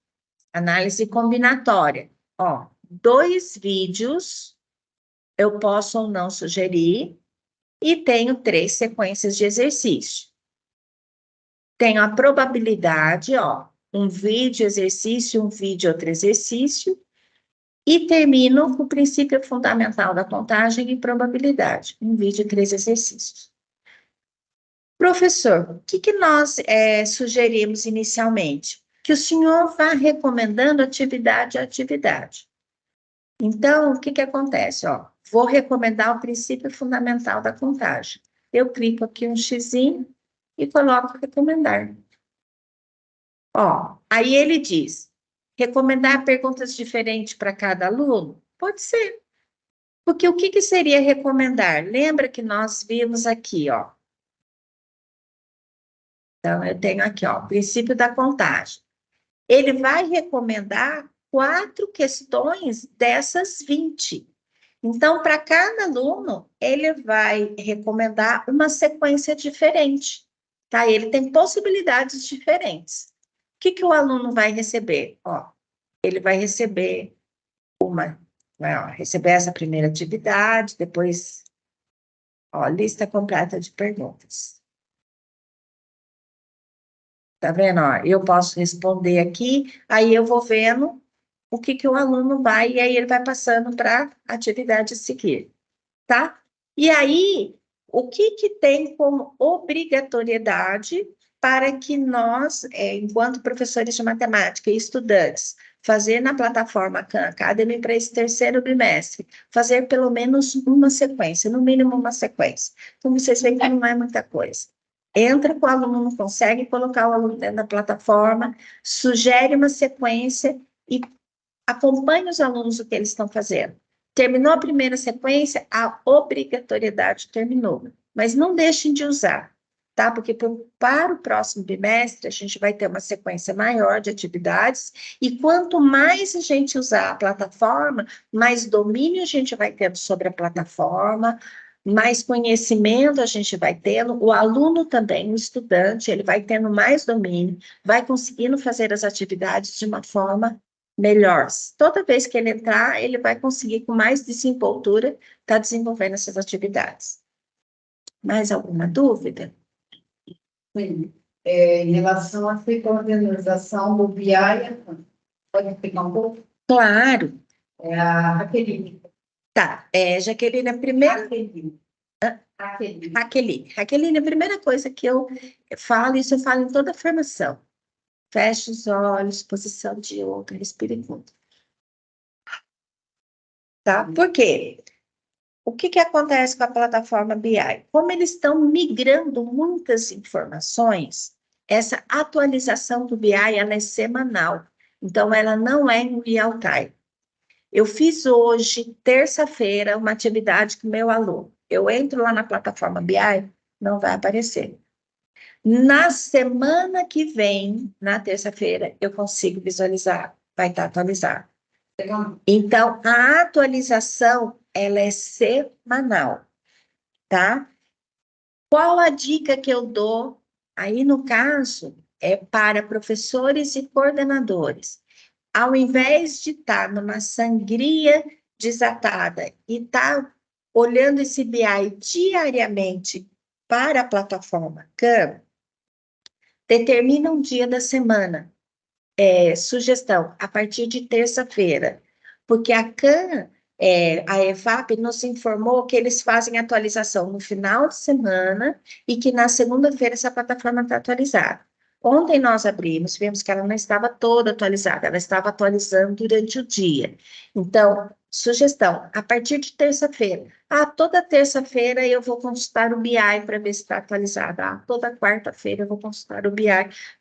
análise combinatória. Ó, 2 vídeos eu posso ou não sugerir, e tenho 3 sequências de exercício. Tenho a probabilidade, ó, um vídeo exercício, um vídeo outro exercício, e termino com o princípio fundamental da contagem e probabilidade, um vídeo e 3 exercícios. Professor, o que nós sugerimos inicialmente? Que o senhor vá recomendando atividade a atividade. Então, o que acontece? Ó, vou recomendar o princípio fundamental da contagem. Eu clico aqui um xizinho e coloco recomendar. Ó, aí ele diz, recomendar perguntas diferentes para cada aluno? Pode ser. Porque o que seria recomendar? Lembra que nós vimos aqui, ó. Então, eu tenho aqui, ó, o princípio da contagem. Ele vai recomendar 4 questões dessas 20. Então, para cada aluno, ele vai recomendar uma sequência diferente, tá? Ele tem possibilidades diferentes. O que o aluno vai receber? Ó, ele vai receber receber essa primeira atividade, depois, ó, lista completa de perguntas. Tá vendo? Ó, eu posso responder aqui, aí eu vou vendo o que o aluno vai, e aí ele vai passando para a atividade a seguir, tá? E aí, o que tem como obrigatoriedade para que nós, enquanto professores de matemática e estudantes, fazer na plataforma Khan Academy para esse terceiro bimestre, fazer pelo menos uma sequência, no mínimo uma sequência. Então, vocês veem que não é muita coisa. Entra com o aluno, consegue colocar o aluno dentro da plataforma, sugere uma sequência e acompanhe os alunos o que eles estão fazendo. Terminou a primeira sequência, a obrigatoriedade terminou. Mas não deixem de usar, tá? Porque para o próximo bimestre, a gente vai ter uma sequência maior de atividades, e quanto mais a gente usar a plataforma, mais domínio a gente vai tendo sobre a plataforma, mais conhecimento a gente vai tendo, o aluno também, o estudante, ele vai tendo mais domínio, vai conseguindo fazer as atividades de uma forma melhor. Toda vez que ele entrar, ele vai conseguir, com mais desenvoltura, estar desenvolvendo essas atividades. Mais alguma dúvida? Sim. Em relação à organização do BI, pode explicar um pouco? Claro. A Raqueline. Tá, Jaqueline, a primeira... Raqueline. Raqueline, a primeira coisa que eu falo, isso eu falo em toda a formação. Feche os olhos, posição de yoga, respire fundo. Tá? Por quê? O que acontece com a plataforma BI? Como eles estão migrando muitas informações, essa atualização do BI, ela é semanal. Então, ela não é em real time. Eu fiz hoje, terça-feira, uma atividade com meu aluno. Eu entro lá na plataforma BI, não vai aparecer. Na semana que vem, na terça-feira, eu consigo visualizar, vai estar atualizado. Então, a atualização, ela é semanal, tá? Qual a dica que eu dou? Aí, no caso, é para professores e coordenadores. Ao invés de estar numa sangria desatada e estar olhando esse BI diariamente para a plataforma Khan, determina um dia da semana. Sugestão, a partir de terça-feira, porque a Khan, a EVAP nos informou que eles fazem atualização no final de semana e que na segunda-feira essa plataforma está atualizada. Ontem nós abrimos, vimos que ela não estava toda atualizada, ela estava atualizando durante o dia. Então, sugestão, a partir de terça-feira. Toda terça-feira eu vou consultar o BI para ver se está atualizado. Toda quarta-feira eu vou consultar o BI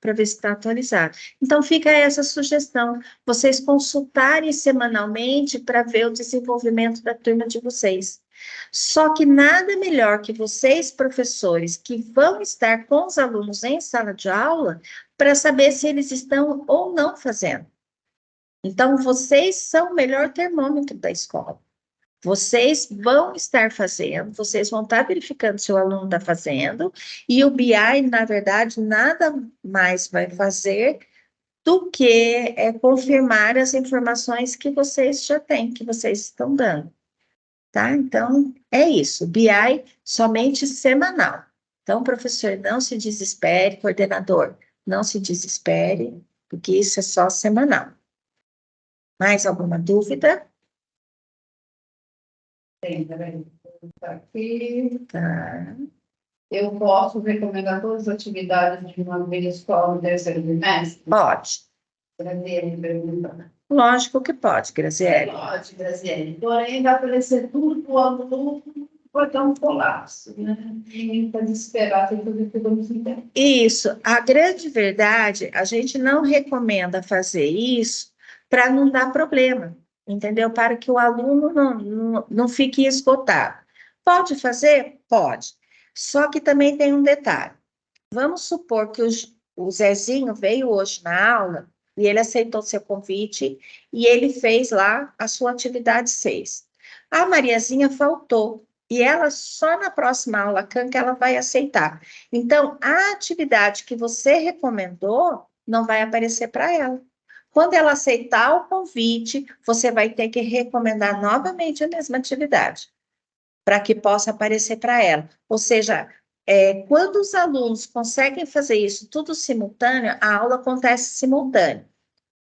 para ver se está atualizado. Então, fica essa sugestão, vocês consultarem semanalmente para ver o desenvolvimento da turma de vocês. Só que nada melhor que vocês, professores, que vão estar com os alunos em sala de aula, para saber se eles estão ou não fazendo. Então, vocês são o melhor termômetro da escola. Vocês vão estar fazendo, vocês vão estar verificando se o aluno está fazendo, e o BI, na verdade, nada mais vai fazer do que confirmar as informações que vocês já têm, que vocês estão dando. Tá? Então, é isso. BI somente semanal. Então, professor, não se desespere, coordenador, não se desespere, porque isso é só semanal. Mais alguma dúvida? Tem, peraí. Tá aqui. Tá. Eu posso recomendar todas as atividades de uma vez só no terceiro bimestre? Pode. Graziele pergunta. Lógico que pode, Graziele. Pode, Graziele. Porém, vai aparecer tudo para o aluno, vai dar um colapso, né? Ninguém está desesperado, tem tudo que vamos entender. Isso. A grande verdade, a gente não recomenda fazer isso para não dar problema, entendeu? Para que o aluno não fique esgotado. Pode fazer? Pode. Só que também tem um detalhe. Vamos supor que o Zezinho veio hoje na aula e ele aceitou seu convite e ele fez lá a sua atividade 6. A Mariazinha faltou e ela só na próxima aula que ela vai aceitar. Então, a atividade que você recomendou não vai aparecer para ela. Quando ela aceitar o convite, você vai ter que recomendar novamente a mesma atividade, para que possa aparecer para ela. Ou seja, quando os alunos conseguem fazer isso tudo simultâneo, a aula acontece simultâneo.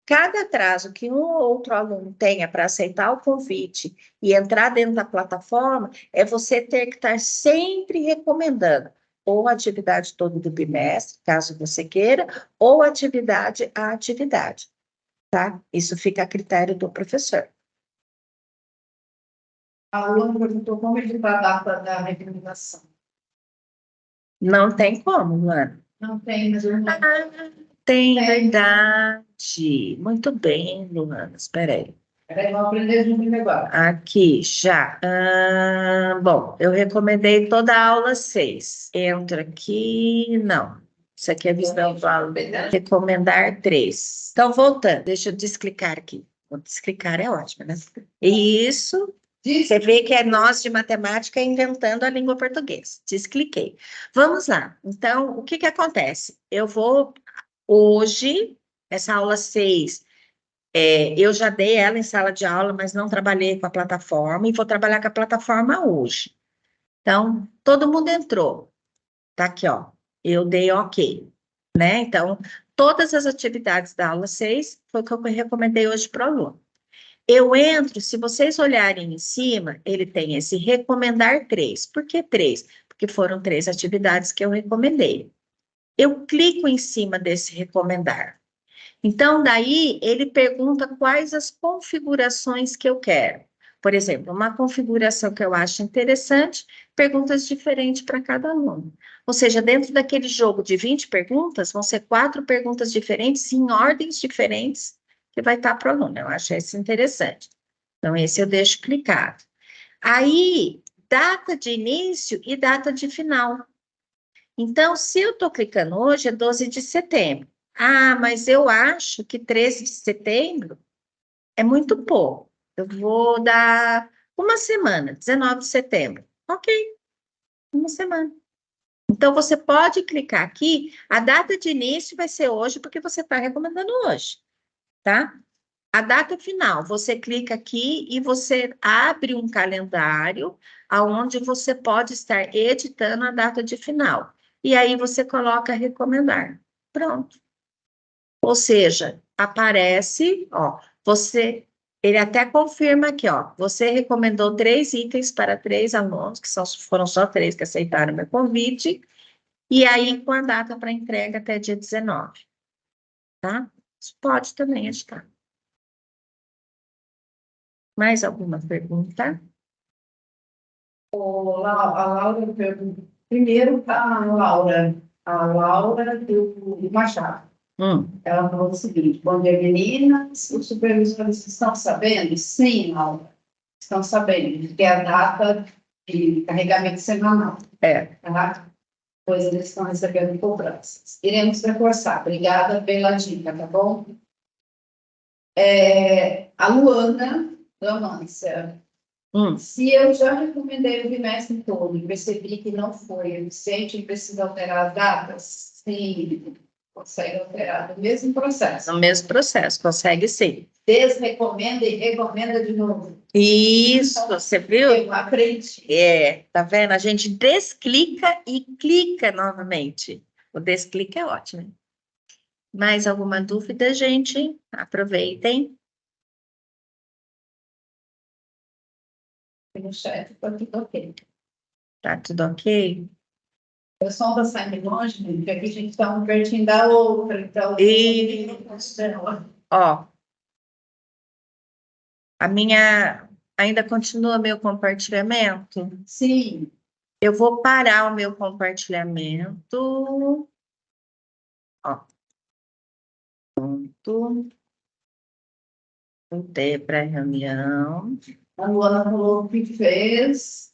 Cada atraso que um ou outro aluno tenha para aceitar o convite e entrar dentro da plataforma, é você ter que estar sempre recomendando ou a atividade toda do bimestre, caso você queira, ou atividade a atividade, tá? Isso fica a critério do professor. A aluna perguntou como editar a data da recomendação. Não tem como, Luana. Não tem, mas eu não... Tem, Tem. verdade. Muito bem, Luana. Espera aí. Peraí, vamos aprender junto agora. Aqui, já. Bom, eu recomendei toda a aula 6. Entra aqui, não. Isso aqui é visão do aluno. Recomendar 3. Então, voltando, deixa eu desclicar aqui. Vou desclicar, é ótimo, né? Isso. Você vê que é nós de matemática inventando a língua portuguesa. Descliquei. Vamos lá. Então, o que que acontece? Eu vou, hoje, essa aula 6, eu já dei ela em sala de aula, mas não trabalhei com a plataforma, e vou trabalhar com a plataforma hoje. Então, todo mundo entrou. Tá aqui, ó. Eu dei ok, né? Então, todas as atividades da aula 6 foi o que eu recomendei hoje para o aluno. Eu entro, se vocês olharem em cima, ele tem esse recomendar 3. Por que 3? Porque foram 3 atividades que eu recomendei. Eu clico em cima desse recomendar. Então, daí, ele pergunta quais as configurações que eu quero. Por exemplo, uma configuração que eu acho interessante, perguntas diferentes para cada aluno. Ou seja, dentro daquele jogo de 20 perguntas, vão ser 4 perguntas diferentes, em ordens diferentes, que vai estar para o aluno. Eu acho isso interessante. Então, esse eu deixo clicado. Aí, data de início e data de final. Então, se eu estou clicando hoje, é 12 de setembro. Mas eu acho que 13 de setembro é muito pouco. Eu vou dar uma semana, 19 de setembro. Ok, uma semana. Então, você pode clicar aqui, a data de início vai ser hoje, porque você está recomendando hoje, tá? A data final, você clica aqui e você abre um calendário onde você pode estar editando a data de final. E aí você coloca recomendar. Pronto. Ou seja, aparece, ó, ele até confirma aqui, ó, você recomendou 3 itens para 3 alunos, que foram só 3 que aceitaram meu convite, E aí, com a data para entrega até dia 19, tá? Isso pode também estar. Mais alguma pergunta? A Laura perguntou. Primeiro, a Laura do Machado. Ela falou o seguinte: bom dia, meninas. Os supervisores estão sabendo? Sim, Laura, estão sabendo, que é a data de carregamento semanal. Tá? Pois eles estão recebendo cobranças. Iremos reforçar. Obrigada pela dica, tá bom? A Luana Amância. Se eu já recomendei o bimestre todo e percebi que não foi eficiente e precisa alterar as datas, sim, consegue alterar no mesmo processo. No mesmo processo, consegue sim. Desrecomenda e recomenda de novo. Isso, Então, você viu? Eu aprendi. Tá vendo? A gente desclica e clica novamente. O desclique é ótimo. Mais alguma dúvida, gente? Aproveitem. No chat, tá tudo ok. Tá tudo ok? O pessoal está saindo longe, porque aqui a gente está um pertinho da outra, então... Ó, a minha... Ainda continua meu compartilhamento? Sim. Eu vou parar o meu compartilhamento. Ó. Pronto. Voltei para a reunião. A Luana falou que fez,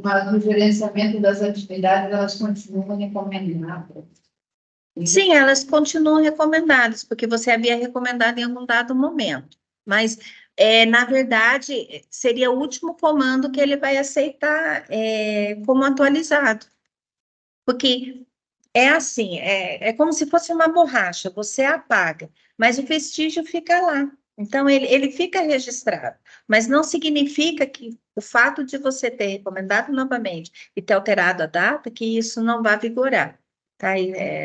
mas no gerenciamento das atividades elas continuam recomendadas. Sim, elas continuam recomendadas, porque você havia recomendado em algum dado momento. Mas, na verdade, seria o último comando que ele vai aceitar como atualizado. Porque é assim, é como se fosse uma borracha, você apaga, mas o vestígio fica lá. Então, ele fica registrado, mas não significa que o fato de você ter recomendado novamente e ter alterado a data, que isso não vai vigorar, tá?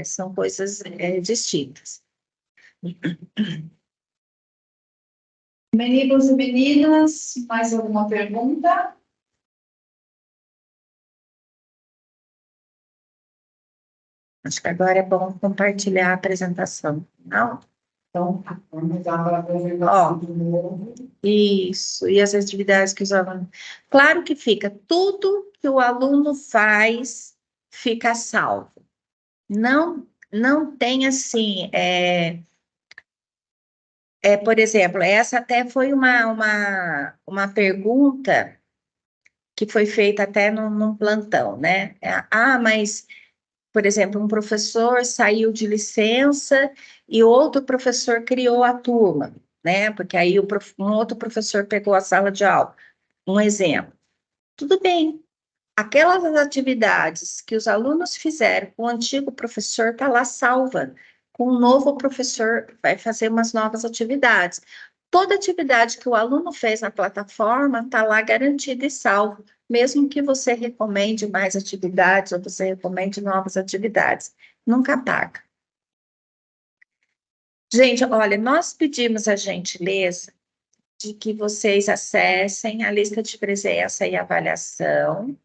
São coisas distintas. Meninos e meninas, mais alguma pergunta? Acho que agora é bom compartilhar a apresentação, não? Então, vamos dar para a apresentação de novo. Isso, e as atividades que os alunos... Claro que fica, tudo que o aluno faz fica salvo. Não tem assim, por exemplo, essa até foi uma pergunta que foi feita até num plantão, né? Mas, por exemplo, um professor saiu de licença e outro professor criou a turma, né? Porque aí um outro professor pegou a sala de aula. Um exemplo. Tudo bem. Aquelas atividades que os alunos fizeram com o antigo professor está lá salva. Com o novo professor vai fazer umas novas atividades. Toda atividade que o aluno fez na plataforma está lá garantida e salvo, mesmo que você recomende mais atividades ou você recomende novas atividades. Nunca apaga. Gente, olha, nós pedimos a gentileza de que vocês acessem a lista de presença e avaliação.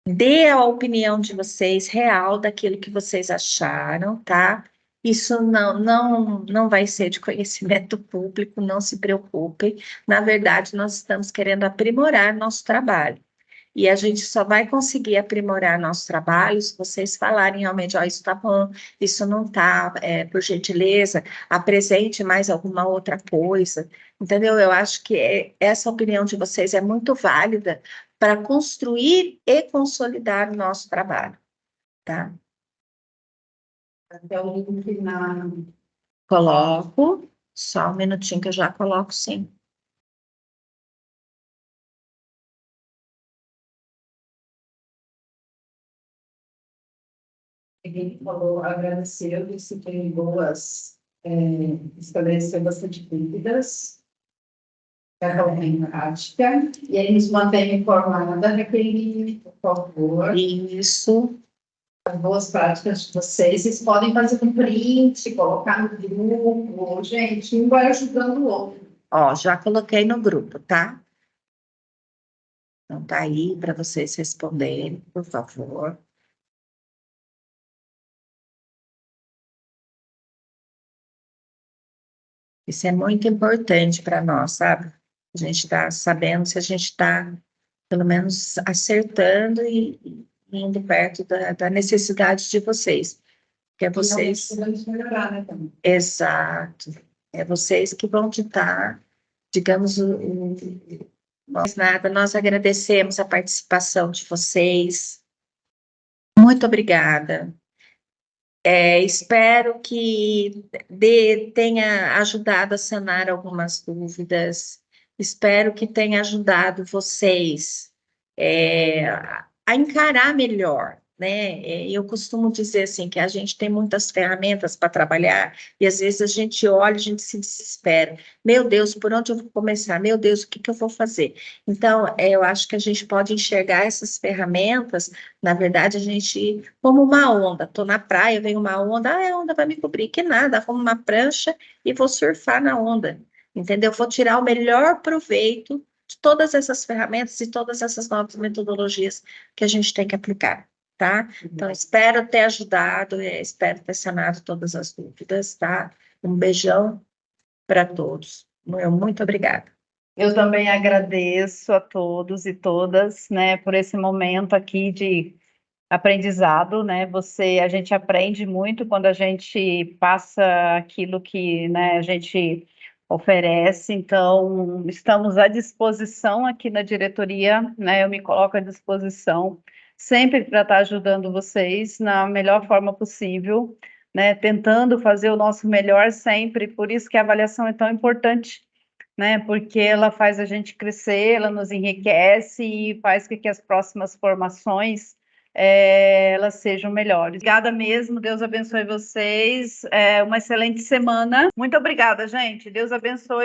Dê a opinião de vocês real daquilo que vocês acharam, tá? Isso não vai ser de conhecimento público, não se preocupem. Na verdade, nós estamos querendo aprimorar nosso trabalho. E a gente só vai conseguir aprimorar nosso trabalho se vocês falarem realmente, ó, isso está bom, isso não está, por gentileza, apresente mais alguma outra coisa, entendeu? Eu acho que essa opinião de vocês é muito válida para construir e consolidar o nosso trabalho, tá? Até o link na... Coloco, só um minutinho que eu já coloco, sim. Ele falou, agradeceu, disse que tem boas, estabeleceu bastante dúvidas, para colocar em prática, e aí nos mantém informada, Raquel, por favor. Isso. As boas práticas de vocês podem fazer um print, colocar no grupo, gente, um vai ajudando o outro. Ó, já coloquei no grupo, tá? Então, tá aí para vocês responderem, por favor. Isso é muito importante para nós, sabe? A gente está sabendo se a gente está, pelo menos, acertando e indo perto da necessidade de vocês. Que é vocês... Podemos melhorar, né, também. Exato. É vocês que vão ditar, digamos, mais nada. Nós agradecemos a participação de vocês. Muito obrigada. Espero que tenha ajudado a sanar algumas dúvidas. Espero que tenha ajudado vocês a encarar melhor, né? Eu costumo dizer assim que a gente tem muitas ferramentas para trabalhar e às vezes a gente olha, a gente se desespera. Meu Deus, por onde eu vou começar? Meu Deus, o que eu vou fazer? Então, eu acho que a gente pode enxergar essas ferramentas, na verdade, a gente, como uma onda, estou na praia, vem uma onda, a onda vai me cobrir, que nada, arrumo uma prancha e vou surfar na onda, entendeu? Vou tirar o melhor proveito de todas essas ferramentas e todas essas novas metodologias que a gente tem que aplicar, tá? Então, espero ter ajudado, espero ter sanado todas as dúvidas, tá? Um beijão para todos. Muito obrigada. Eu também agradeço a todos e todas, né, por esse momento aqui de aprendizado, né? A gente aprende muito quando a gente passa aquilo que, né, a gente oferece. Então, estamos à disposição aqui na diretoria, né? Eu me coloco à disposição sempre para estar ajudando vocês na melhor forma possível, né? Tentando fazer o nosso melhor sempre. Por isso que a avaliação é tão importante, né? Porque ela faz a gente crescer, ela nos enriquece e faz com que as próximas formações elas sejam melhores. Obrigada mesmo, Deus abençoe vocês, uma excelente semana. Muito obrigada, gente, Deus abençoe.